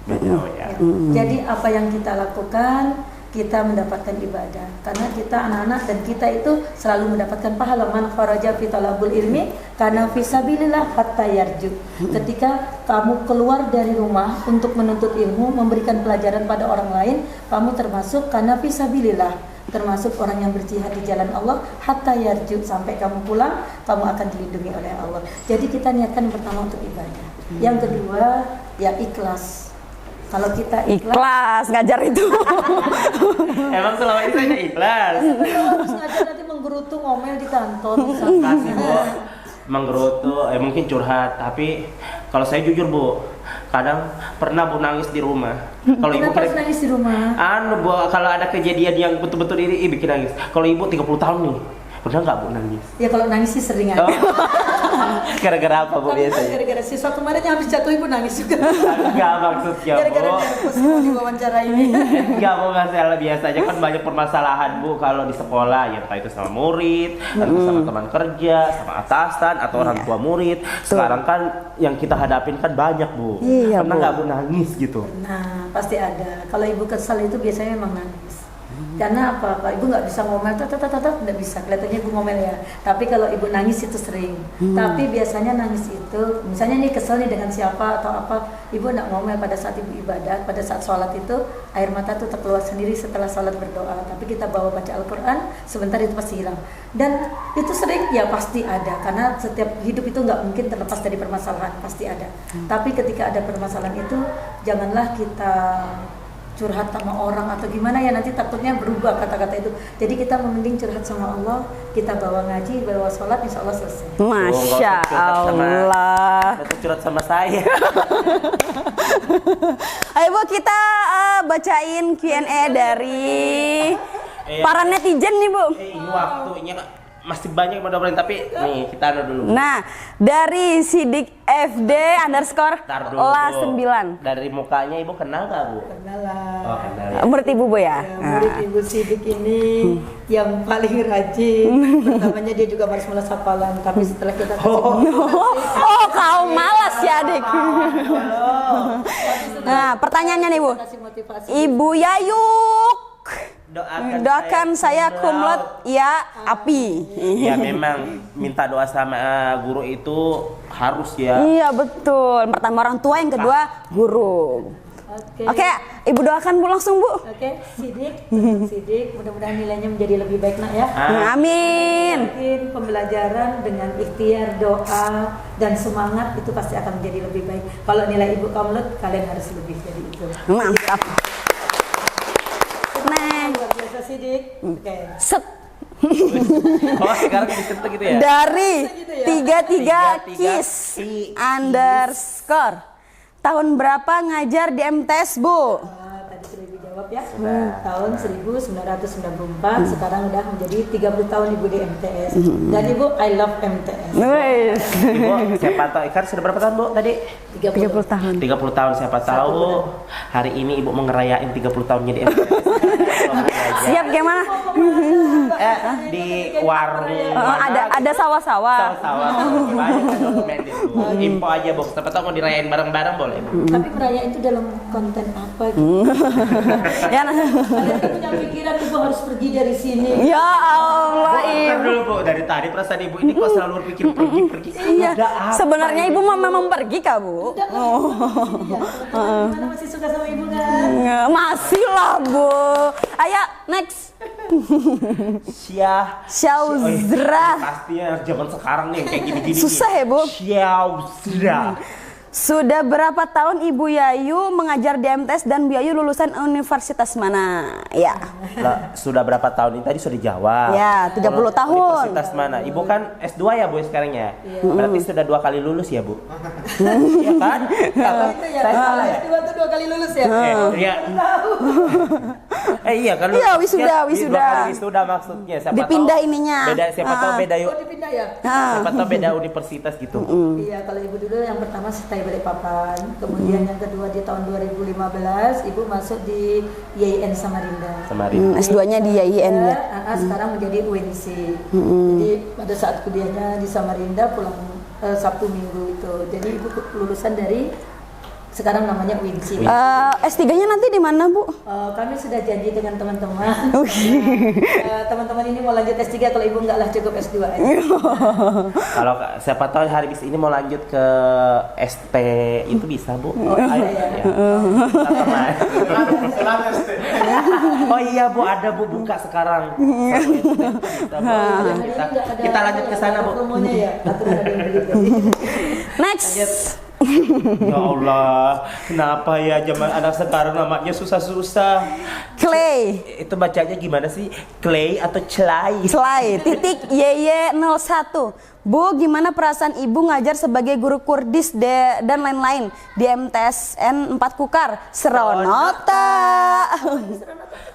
Oh, ya. Jadi apa yang kita lakukan kita mendapatkan ibadah karena kita anak-anak dan kita itu selalu mendapatkan pahala. Man kharaja fi talabul ilmi karena fisabilillah hatta yarju. Ketika kamu keluar dari rumah untuk menuntut ilmu, memberikan pelajaran pada orang lain, kamu termasuk karena fisabilillah, termasuk orang yang berjihad di jalan Allah hatta yarju, sampai kamu pulang kamu akan dilindungi oleh Allah. Jadi kita niatkan pertama untuk ibadah. Yang kedua ya ikhlas. Kalau kita Ikhlas ngajar itu. Emang selama itu hanya ikhlas. harus ngajar nanti menggerutu ngomel di kantor. Kasih Bu, menggerutu, mungkin curhat. Tapi kalau saya jujur Bu, kadang pernah Bu nangis di rumah. Kalau ibu Kenapa harus nangis di rumah? Bu, kalau ada kejadian yang betul-betul ini bikin nangis. Kalau ibu 30 tahun nih, pernah nggak Bu nangis? Ya kalau nangis sih sering aja. Oh. Gara-gara apa Bu Tapi biasanya? gara-gara siswa kemarin yang habis jatuh ibu nangis juga. Enggak maksudnya Gara-gara Bu. nervous mau diwawancara ini. Enggak Bu, masalah biasanya kan banyak permasalahan Bu kalau di sekolah, ya entah itu sama murid, atau sama teman kerja, sama atasan atau orang tua murid. Sekarang kan yang kita hadapin kan banyak Bu. Iya, Pernah Bu. nggak Bu nangis gitu? Nah pasti ada. Kalau ibu kesal itu biasanya memang nangis. Karena apa? Ibu nggak bisa ngomel, nggak bisa. Kelihatannya ibu ngomel ya. Tapi kalau ibu nangis itu sering. Tapi biasanya nangis itu, misalnya nih kesel nih dengan siapa atau apa, ibu nggak ngomel pada saat ibu ibadat, pada saat sholat itu air mata tuh terkeluar sendiri setelah sholat berdoa. Tapi kita bawa baca Al-Quran, sebentar itu pasti hilang. Dan itu sering ya pasti ada. Karena setiap hidup itu nggak mungkin terlepas dari permasalahan, pasti ada. Tapi ketika ada permasalahan itu, janganlah kita curhat sama orang atau gimana ya, nanti takutnya berubah kata-kata itu. Jadi kita mending curhat sama Allah, kita bawa ngaji, bawa sholat, insya Allah selesai. Masya Allah. Itu curhat sama saya. Ayo Bu, kita bacain Q&A dari para netizen nih Bu. Ini waktunya masih banyak yang mau diobrolin, tapi nih kita anu dulu. Nah, dari Sidik FD _ Ntar dulu, La Bu. 9. Dari mukanya ibu kenal nggak Bu? Kenal lah. Oh, kenal ya. Murid ibu Bu ya? Murid Ibu Sidik ini yang paling rajin. Pertamanya dia juga malas-malas hafalan, tapi setelah kita kasih Oh, kau malas ya adik. Nah, pertanyaannya nih Bu. kasih motivasi. Ibu Yayuk, doakan saya cum kumlot ya api. Ya memang minta doa sama guru itu harus ya. Iya betul. Pertama orang tua, yang kedua guru. Oke, ibu doakan Bu langsung Bu. Oke, Sidik, Sidik, mudah-mudahan nilainya menjadi lebih baik nak ya. Amin. Mungkin pembelajaran dengan ikhtiar, doa, dan semangat itu pasti akan menjadi lebih baik. Kalau nilai ibu kamlet, kalian harus lebih dari itu. Mantap. Nah, Luar biasa Sidik. Oke. set. Oh sekarang disentuh gitu ya? Dari gitu ya? 33 kis _ tahun berapa ngajar di MTS Bu? Tadi sudah dijawab jawab ya. Sudah. Tahun 1994, sekarang udah menjadi 30 tahun Ibu di MTS. Dan Ibu, I love MTS. Wes. Ibu, siapa tahu Ikan sudah berapa tahun Bu tadi? 30 tahun. 30 tahun, siapa tahu hari ini Ibu mau ngerayain 30 tahunnya di MTS. Siap gimana? Di warung Ada sawah-sawah. sawah banyak kan dokumen itu. Info aja Bu, siapa tahu mau dirayain bareng-bareng boleh Bu. Tapi perayaan itu dalam konten apa gitu? Ya, Kalian kan punya pikiran Ibu harus pergi dari sini. ya Allah, Bentar Ibu. dulu Bu, dari tadi perasaan Ibu ini kok selalu berpikir pergi. Iya. Ada apa Sebenarnya ini? Ibu memang pergi kah, Bu? Udah kan? Gimana masih suka sama Ibu kan? Ya, masih lah, Bu. Ayo, next. Syauzra. Pastinya zaman sekarang nih kayak gini-gini. Susah ya, Bu? Syauzra. Sudah berapa tahun Ibu Yayu mengajar di MTS dan Bu Yayu lulusan universitas mana? Ya. Lah, sudah berapa tahun ini tadi sudah dijawab. Ya, 30 tahun. Universitas mana? Ibu kan S2 ya Bu sekarang ya? Berarti sudah 2 kali lulus ya Bu? Iya kan? Itu ya, Saya salah ya? dua kali lulus ya? Iya. Iya kan? Iya, wisuda, Ya, wisuda. 2 kali wisuda maksudnya. Siapa Dipindah tahu ininya. Beda, siapa tahu beda yuk. Oh dipindah ya? Siapa tahu beda universitas gitu. Iya, kalau Ibu dulu yang pertama stay Balikpapan, kemudian yang kedua di tahun 2015 Ibu masuk di YIN Samarinda. Samarinda. S2-nya di YIN ya. Sekarang menjadi UNC. Jadi pada saat kuliahnya di Samarinda pulang Sabtu Minggu itu. Jadi Ibu lulusan dari sekarang namanya UNC. S3-nya nanti di mana, Bu? Kami sudah janji dengan teman-teman. Teman-teman ini mau lanjut S3, kalau Ibu enggak lah cukup S2 aja. Kalau siapa tahu hari bis ini mau lanjut ke ST itu bisa Bu. Ayo, ya. Oh iya Bu, ada Bu buka sekarang. Kita lanjut ke sana Bu. Promonya ya, aturan ada yang beli tadi. Next. Ya Allah, kenapa ya zaman anak sekarang namanya susah-susah? Clay. Itu bacanya gimana sih? Clay atau Clay? Slide titik YY01. Bu, gimana perasaan Ibu ngajar sebagai guru Kurdis dan lain-lain di MTSN 4 Kukar? Seronota.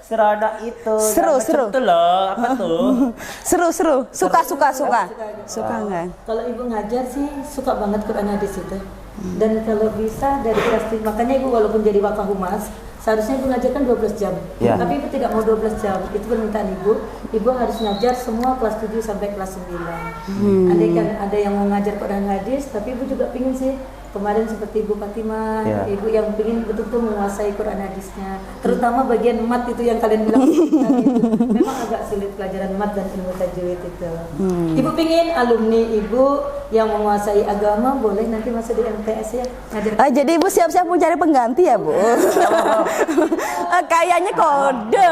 Serono itu. Seru, yang seru. macam tuh loh, apa tuh? Seru. Suka enggak? Kalau Ibu ngajar sih suka banget Quran hadis itu. Dan kalau bisa dari kelas 3, makanya Ibu walaupun jadi wakahumas, seharusnya Ibu ngajarkan 12 jam. Ya. Tapi Ibu tidak mau 12 jam. Itu permintaan Ibu. Ibu harus ngajar semua kelas 7 sampai kelas 9. Andai kan ada yang mau ngajar Quran hadis, tapi Ibu juga pingin sih kemarin seperti Ibu Fatimah, Ya. Ibu yang pingin betul-betul menguasai Quran hadisnya. Terutama bagian mat itu yang kalian bilang itu. Memang agak sulit pelajaran mat dan ilmu tajwid itu. Ibu pingin alumni Ibu yang menguasai agama boleh nanti masuk di MTS ya ngajar. Jadi Ibu siap-siap mau cari pengganti ya, Bu? Kayaknya kode.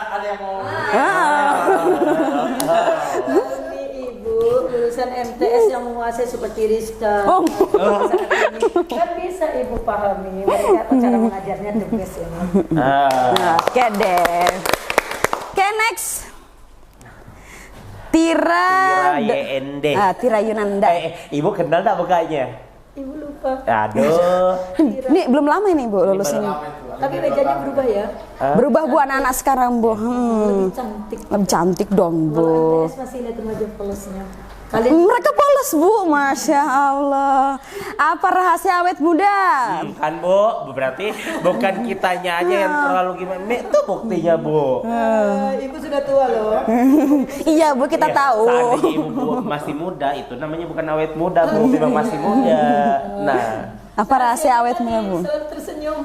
Ada yang mau. Alumni Ibu lulusan MTS yang menguasai seperti Rizka saat ini, kan bisa Ibu pahami mereka atau cara mengajarnya the best ya. Oke deh. Oke, next. Tira YND. Tira Yunanda. Ibu kenal tak bukanya? Ibu lupa. Aduh. Ini belum lama ini, Bu, lulus ini. Tapi mejanya berubah ya. Berubah, Bu, anak-anak sekarang, Bu. Lebih cantik. Lebih cantik dong, Kalau Bu. MTS masih lihat remaja polosnya. Kalian Mereka polos, Bu. Masya Allah. Apa rahasia awet muda? Kan Bu, berarti bukan kitanya aja yang terlalu gimana. Itu buktinya Bu. Ibu sudah tua loh. Iya, Bu, kita Iya, tahu. Seandainya ibu Bu masih muda, itu namanya bukan awet muda Bu, memang masih muda. Nah, Apa rahasia awet muda, Bu? Selalu tersenyum.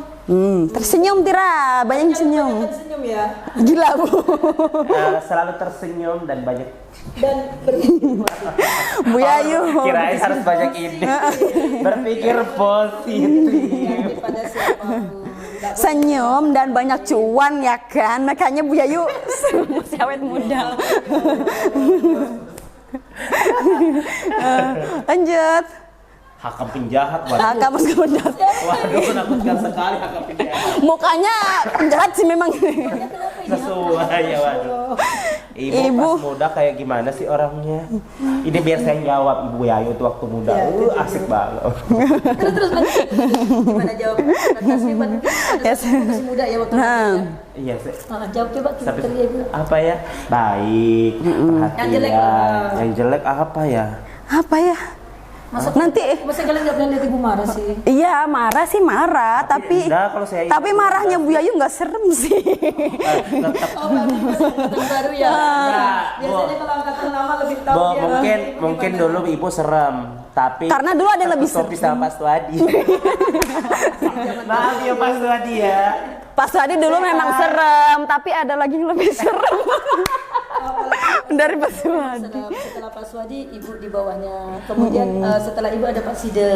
Tersenyum, Tira. Banyak senyum. Tersenyum ya. Gila, Bu. selalu tersenyum dan banyak. Dan berpikir Bu Yayu. Kirain harus banyak ini. Berpikir positif. pada siapapun. Senyum dan banyak cuan ya kan. Makanya Bu Yayu masih awet muda. Lanjut. Hakam penjahat, waduh. Kakak mas penjahat. Waduh, menakutkan sekali hakam penjahat. Mukanya penjahat sih memang. Sesuai ya, waduh. Ibu pas muda kayak gimana sih orangnya? Ini biar saya jawab Ibu Yayu tuh waktu muda. Asik banget. Terus gimana jawab? Tasbih masih muda ya waktu muda. Iya sih. Jawab coba kita lihat. Apa ya? Baik, perhatian. Yang jelek Yang jelek apa ya? Apa ya? Masa kalian nggak pernah lihat ibu marah sih? Iya marah sih marah, tapi kalau saya tapi marahnya Bu Yayu nggak serem sih. Oh, angkatan baru ya. Biasanya kalau angkatan lama lebih tahu Bu, dia. mungkin dulu Ibu serem, tapi Karena dulu ada yang lebih tertutupi sama Pak Suwadi. Maaf ya Pak Suwadi ya. Pak Suwadi dulu memang serem, tapi ada lagi yang lebih serem dari Pak Suwadi. Setelah Pak Suwadi, ibu di bawahnya. Kemudian setelah ibu ada Pak Side.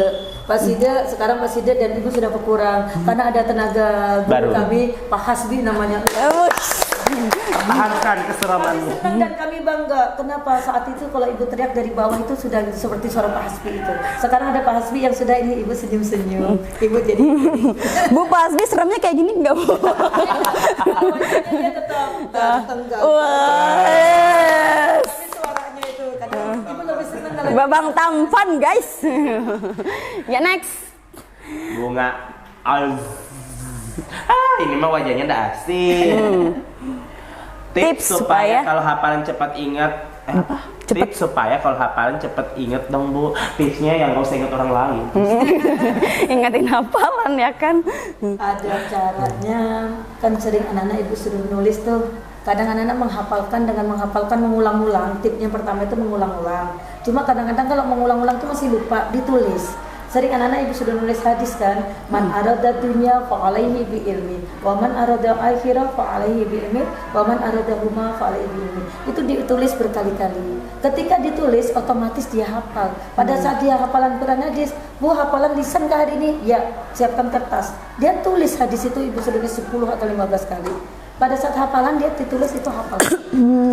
Pak Side, sekarang Pak Side dan ibu sudah berkurang karena ada tenaga guru kami, Pak Hasbi namanya. Tahankan keseramanmu. Kami senang dan kami bangga. Kenapa saat itu kalau ibu teriak dari bawah itu sudah seperti suara Pak Hasbi itu. Sekarang ada Pak Hasbi yang sudah ini ibu senyum-senyum. Ibu jadi Bu, Pak Hasbi seremnya kayak gini enggak, Bu? dia tetap tenggak. Wah. Tapi suaranya itu kadang ibu lebih senang kalau Babang tampan, guys. Ya next. Bunga ini mah wajahnya ndak asing. Tips supaya kalau hafalan cepat ingat. Tips supaya kalau hafalan cepat ingat dong Bu. Tipsnya yang gak usah ingat orang lain. Ingatin hafalan ya kan. ada caranya. Kan sering anak-anak ibu suruh nulis tuh. Kadang anak-anak menghafalkan dengan menghafalkan mengulang-ulang. Tipnya pertama itu mengulang-ulang. Cuma kadang-kadang kalau mengulang-ulang itu masih lupa, ditulis. Sering anak-anak ibu sudah nulis hadis kan, man arada dunya fa alaihi bi ilmi, wa man arada akhirah fa alaihi bi ilmi, wa man arada huma fa alaihi bi ilmi. Itu ditulis berkali-kali. Ketika ditulis otomatis dia hafal. Pada saat dia hafalan Quran hadis, Bu hafalan lisan ke hari ini? Ya, siapkan kertas. Dia tulis hadis itu ibu sudah 10 atau 15 kali. Pada saat hafalan dia ditulis itu hafal.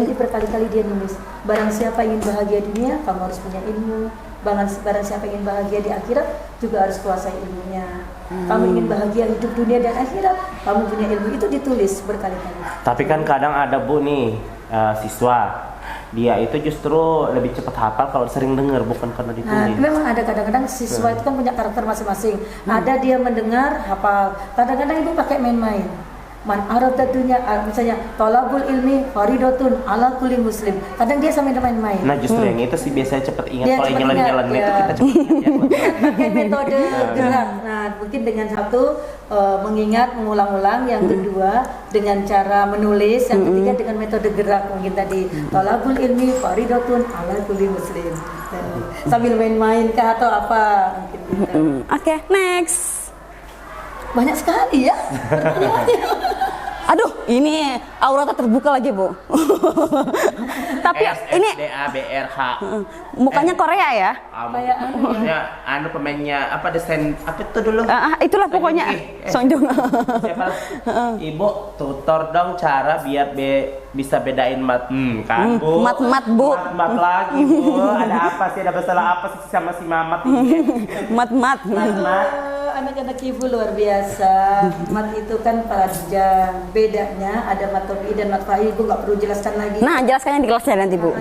Jadi berkali-kali dia nulis. Barang siapa ingin bahagia dunia, kamu harus punya ilmu. Barang siapa ingin bahagia di akhirat juga harus kuasai ilmunya. Kamu ingin bahagia hidup dunia dan akhirat, kamu punya ilmu, itu ditulis berkali-kali. Tapi kan kadang ada Bu nih siswa, dia itu justru lebih cepat hafal kalau sering dengar, bukan karena ditulis. Memang ada kadang-kadang siswa itu kan punya karakter masing-masing. Ada dia mendengar hafal, kadang-kadang ibu pakai main-main. Man arada dunya, misalnya talabul ilmi faridatun ala kulli muslim. Kadang dia sambil main-main. Nah justru yang itu sih biasanya cepet ingat. Dia Kalau cepet ingin ingat, jalan ya. itu kita cepet ingat ya. Pakai metode gerak. Nah mungkin dengan satu mengingat, mengulang-ulang. Yang kedua dengan cara menulis. Yang ketiga dengan metode gerak. Mungkin tadi talabul ilmi faridatun ala kulli muslim. Sambil main-main kah atau apa mungkin gitu. Oke, next. Banyak sekali ya. Aduh, ini aura tak terbuka lagi, Bu. Tapi ini SDABRH. mukanya Korea ya? Kayak anu pemainnya apa desain apa itu dulu? Itulah pokoknya. Song Joong. Siapa? Ibu tutor dong cara biar bisa bedain mat kan Bu. Mat Bu. Mat lagi Bu. Ada apa sih? Ada masalah apa sih sama si Mamat ini? Mat. Anak-anak ibu luar biasa. Mat itu kan panjang. Bedanya ada mat tobi dan mat fa'i. Ibu nggak perlu jelaskan lagi. Nah, jelaskannya di kelasnya nanti, Bu.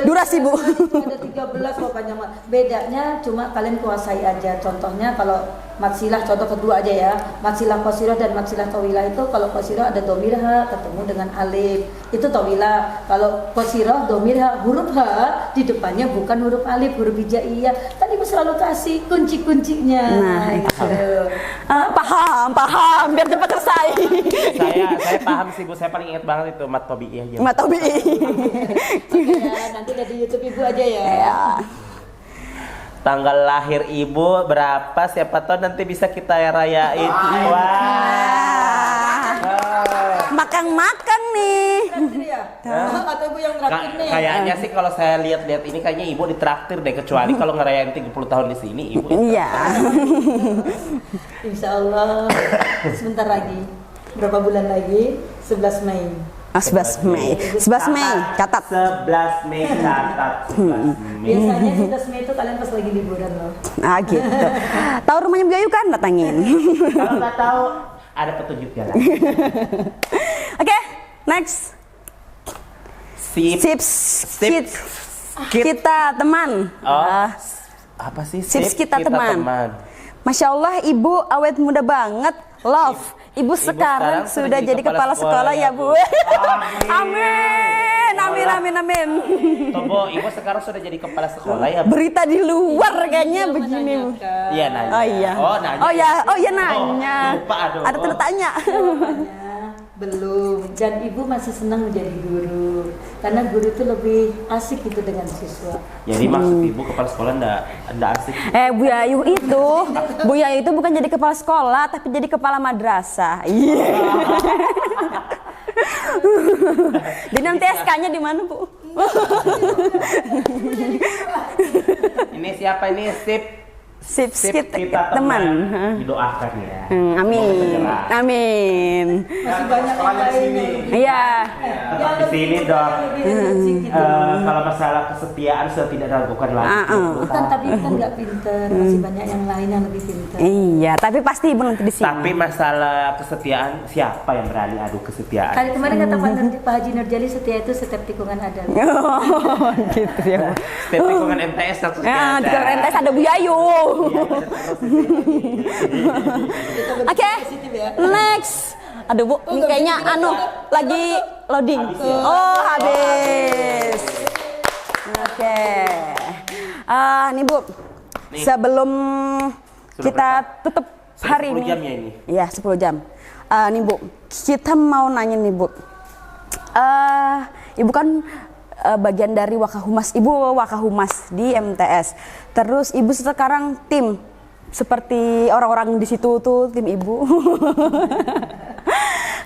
Durasi, Bu. Ada 13 pokoknya mat. Bedanya cuma kalian kuasai aja. Contohnya kalau mat silah, contoh kedua aja ya. Mat silah qasirah dan mat silah tawilah itu kalau qasirah ada domirha ketemu dengan alif. Itu tawilah. Kalau qasirah domirha huruf H di depannya bukan huruf alif, huruf hijaiyah. Kan ibu selalu kasih kunci-kuncinya. Nah, gitu. Paham, biar cepat selesai. Saya paham sih Bu. Saya paling ingat banget itu mat tobi aja. Mat Tobi. Ya, nanti ada di YouTube ibu aja ya. Ya. Tanggal lahir ibu berapa? Siapa tahu nanti bisa kita rayain. Makan nih. Traktir ya? Atau ibu yang traktir nih? Kayaknya sih kalau saya lihat-lihat ini kayaknya ibu ditraktir deh, kecuali kalau ngerayain 30 tahun di sini ibu. Iya. Insya Allah sebentar lagi. Berapa bulan lagi? 11 Mei. 11 Mei. 11 Mei, catat. 11 Mei catat. 11 Mei. Biasanya 11 Mei itu kalian pas lagi liburan loh. Ah gitu. Tahu rumahnya Bu Yayu kan? Datangin. Kalau nggak tahu ada petunjuk jalan. Oke, next. Sips kita teman. Oh, apa sih? Sips kita teman. Masya Allah, Ibu awet muda banget. Love. Ibu sekarang sudah jadi kepala sekolah ya, Bu. Amin. Amin. Tobo, Ibu sekarang sudah jadi kepala sekolah ya, Bu? Berita di luar kayaknya begini, Bu. Iya, nanya. Oh iya. Nanya. Oh iya nanya. Lupa, aduh. Ada tanda tanya. Belum, dan ibu masih senang menjadi guru karena guru itu lebih asik gitu dengan siswa. Jadi maksud Ibu kepala sekolah ndak asik. Bu Yayu itu bukan jadi kepala sekolah tapi jadi kepala madrasah. Iya. Di nanti SK-nya di mana, Bu? Ini siapa ini? Sips kita teman. Didoakan ya. Amin. Masih banyak yang lain. Iya. Di sini dong. Kalau masalah kesetiaan sudah tidak diragukan lagi. Bukan, tapi kan nggak pinter. Masih banyak yang lain yang lebih pinter. Iya, tapi pasti Ibu nanti di sini. Tapi masalah kesetiaan, siapa yang berani adu kesetiaan? Kali kemarin kata Pak Haji Nurjali, setia itu setiap tikungan ada. Oh, gitu ya. Setiap tikungan MTS harus Nah, di kamar MTS ada Bu Yayu. Oke, next. Aduh Bu, ini kayaknya lagi loading. Oh, habis. Oke. Nih Bu, sebelum kita tutup hari 10 ini. jam ya ini? Iya, 10 jam. Nih Bu, kita mau nanya nih Bu. Ibu kan bagian dari Wakahumas, Ibu Wakahumas di MTS. Terus Ibu sekarang tim seperti orang-orang di situ tuh tim Ibu.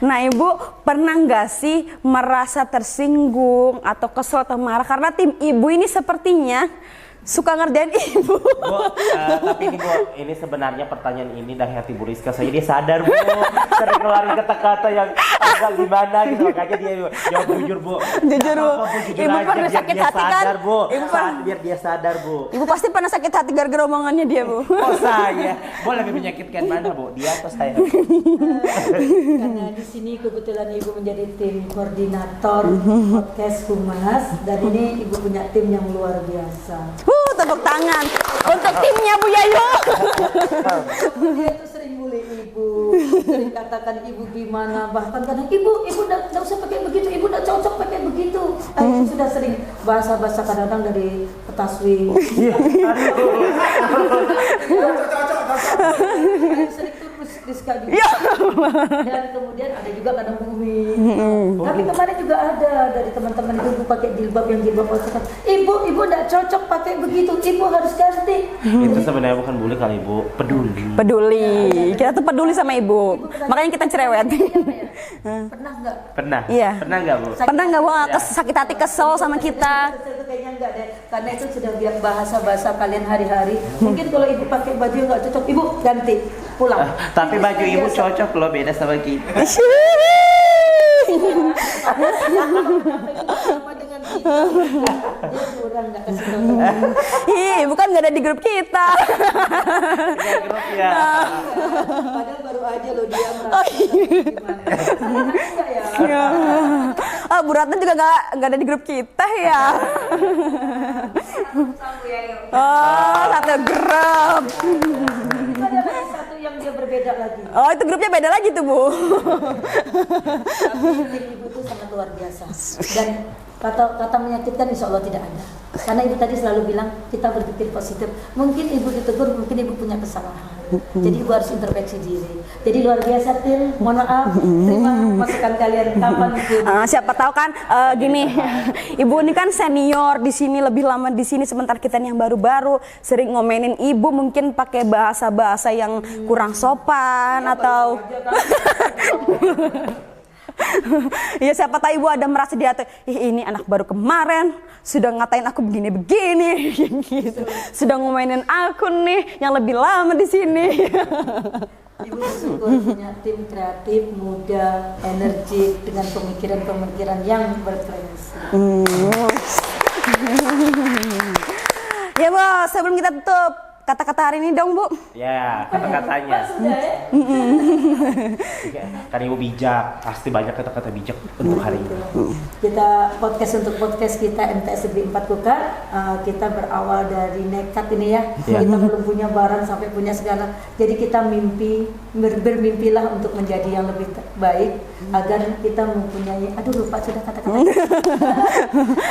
Nah, Ibu pernah nggak sih merasa tersinggung atau kesel atau marah karena tim Ibu ini sepertinya suka ngerjain Ibu? Bu, tapi ini Bu, ini sebenarnya pertanyaan ini dari hati Bu Rizka. Saya dia sadar Bu, sering keluarin kata-kata yang agak gimana gitu, makanya dia jawab jujur Bu. Jujur Bu, Jujur Ibu aja, pernah biar sakit dia hati kan? sadar, Bu. Ibu Biar dia sadar Bu. Ibu pasti pernah sakit hati gara-gara omongannya dia Bu. Oh saya, Bu lebih menyakitkan mana Bu? Dia atau saya? Karena di sini kebetulan Ibu menjadi tim koordinator podcast Humas, dan ini Ibu punya tim yang luar biasa. Tepuk tangan untuk timnya Bu Yayu. Dia tuh sering bully Ibu, sering katakan Ibu gimana, bahkan kadang Ibu nggak usah pakai begitu, Ibu nggak cocok pakai begitu. Itu sudah sering bahasa-bahasa kadang-kadang dari petaswi. Sering terus Rizka juga. Dan kemudian ada juga kadang Bumi. Tapi kemarin juga ada dari teman-teman Ibu pakai jilbab yang jilbab cocok. Ibu nggak cocok pakai begitu, Ibu harus ganti. Itu sebenarnya bukan bully kali Bu, peduli. Kita tuh peduli sama Ibu. Makanya kita cerewet. Pernah nggak? Pernah? Iya. Pernah nggak Bu? Pernah nggak Bu sakit hati kesel sama kita? Itu kayaknya enggak deh, karena itu sudah biar bahasa-bahasa kalian hari-hari. Mungkin kalau Ibu pakai baju yang nggak cocok, Ibu ganti, pulang. Tapi baju Ibu cocok loh, beda sama kita. Sama dengan kita. Dia kurang nggak kasih tahu. Ih, bukan nggak ada di grup kita. Ya, grup ya. Padahal baru aja loh dia merasa gimana. Enggak ya. Bu Ratna juga nggak ada di grup kita ya. Oh, satu grup. Ada satu yang dia berbeda lagi. Oh, itu grupnya beda lagi tuh Bu. Tapi tim Ibu itu sangat luar biasa. Dan kata menyakitkan insya Allah tidak ada. Karena Ibu tadi selalu bilang kita berpikir positif. Mungkin Ibu ditegur, mungkin Ibu punya kesalahan. Jadi Ibu harus introspeksi diri. Jadi luar biasa tim. Mohon maaf, terima masukan kalian kapan itu. Siapa tahu kan gini, Ibu ini kan senior di sini, lebih lama di sini, sementara kita yang baru-baru sering ngomenin Ibu mungkin pakai bahasa-bahasa yang kurang sopan atau ya siapa tahu Ibu ada merasa di hati, ini anak baru kemarin sudah ngatain aku begini-begini gitu. Sudah ngomainin aku nih yang lebih lama di sini. Ibu bersyukur punya tim kreatif, muda, energik dengan pemikiran-pemikiran yang berprinsip. Ya Bu, sebelum kita tutup, kata-kata hari ini dong, Bu. Ya, kata-katanya. Sudah ya? Kan ibu bijak, pasti banyak kata-kata bijak untuk hari ini. Kita untuk podcast kita MTS Negeri 4 Kukar, kita berawal dari nekat ini ya. Iya. Kita belum punya barang sampai punya segala. Jadi kita bermimpilah untuk menjadi yang lebih baik agar kita mempunyai. Aduh lupa sudah kata-kata.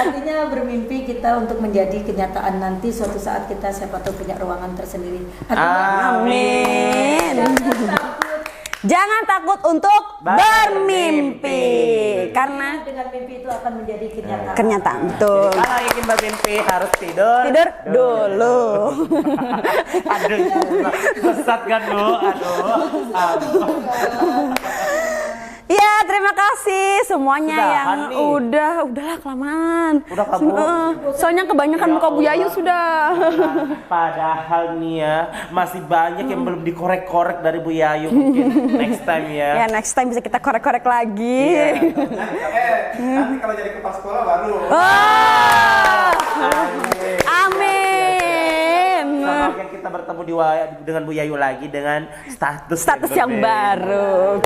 Artinya bermimpi kita untuk menjadi kenyataan nanti suatu saat kita siapa tahu punya ruangan tersendiri. Artinya, Amin. jangan takut. Jangan takut untuk bermimpi karena Dengan mimpi itu akan menjadi kenyataan. kenyataan betul. Kalau ingin bermimpi harus tidur. Tidur dulu. Aduh, sesat kan Bu? Aduh. Ya, terima kasih semuanya Sudahan yang nih. udahlah kelamaan. Udah kabur. Soalnya kebanyakan Ya muka Bu Yayu Allah. sudah. Padahal nih ya, masih banyak yang belum dikorek-korek dari Bu Yayu mungkin next time ya. Ya, next time bisa kita korek-korek lagi. Iya. Nanti kalau jadi kepala sekolah baru. Wah. Amin. Amin. Semoga kita bertemu dengan Bu Yayu lagi dengan status Yang baru.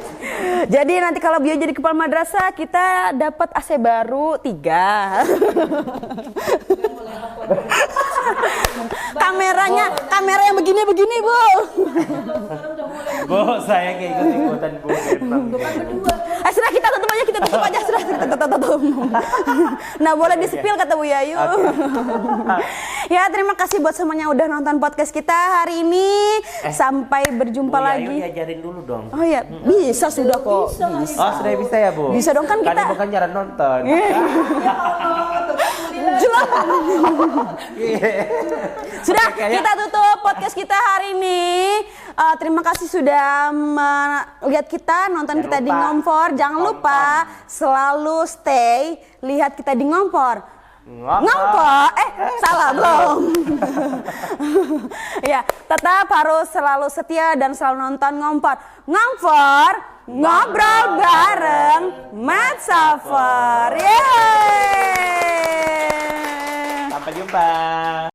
Jadi nanti kalau Bio jadi kepala madrasah kita dapat AC baru 3. Kamera yang begini Bu. Bu, saya kayak ikut-ikutan Bu. Memang. Sudah kita tutup aja sudah kita tutup. Nah, boleh di-spill kata Bu Yayu. Ya, terima kasih buat semuanya udah nonton podcast kita hari ini. Sampai berjumpa Bu lagi. Yayu diajarin dulu dong. Oh ya, bisa sudah kok. Oh, sudah bisa ya Bu? Bisa dong, kan kita- Ibu kan jarang nonton. Jelas. Sudah, Oke, kita tutup podcast kita hari ini. Terima kasih sudah melihat kita, nonton Jangan kita di lupa Ngompor. Jangan lupa selalu stay lihat kita di Ngompor. Ngompor, salah belum? Ya, tetap harus selalu setia dan selalu nonton Ngompor. Ngompor, ngobrol bareng Mat Safer. Yeay! Sampai jumpa.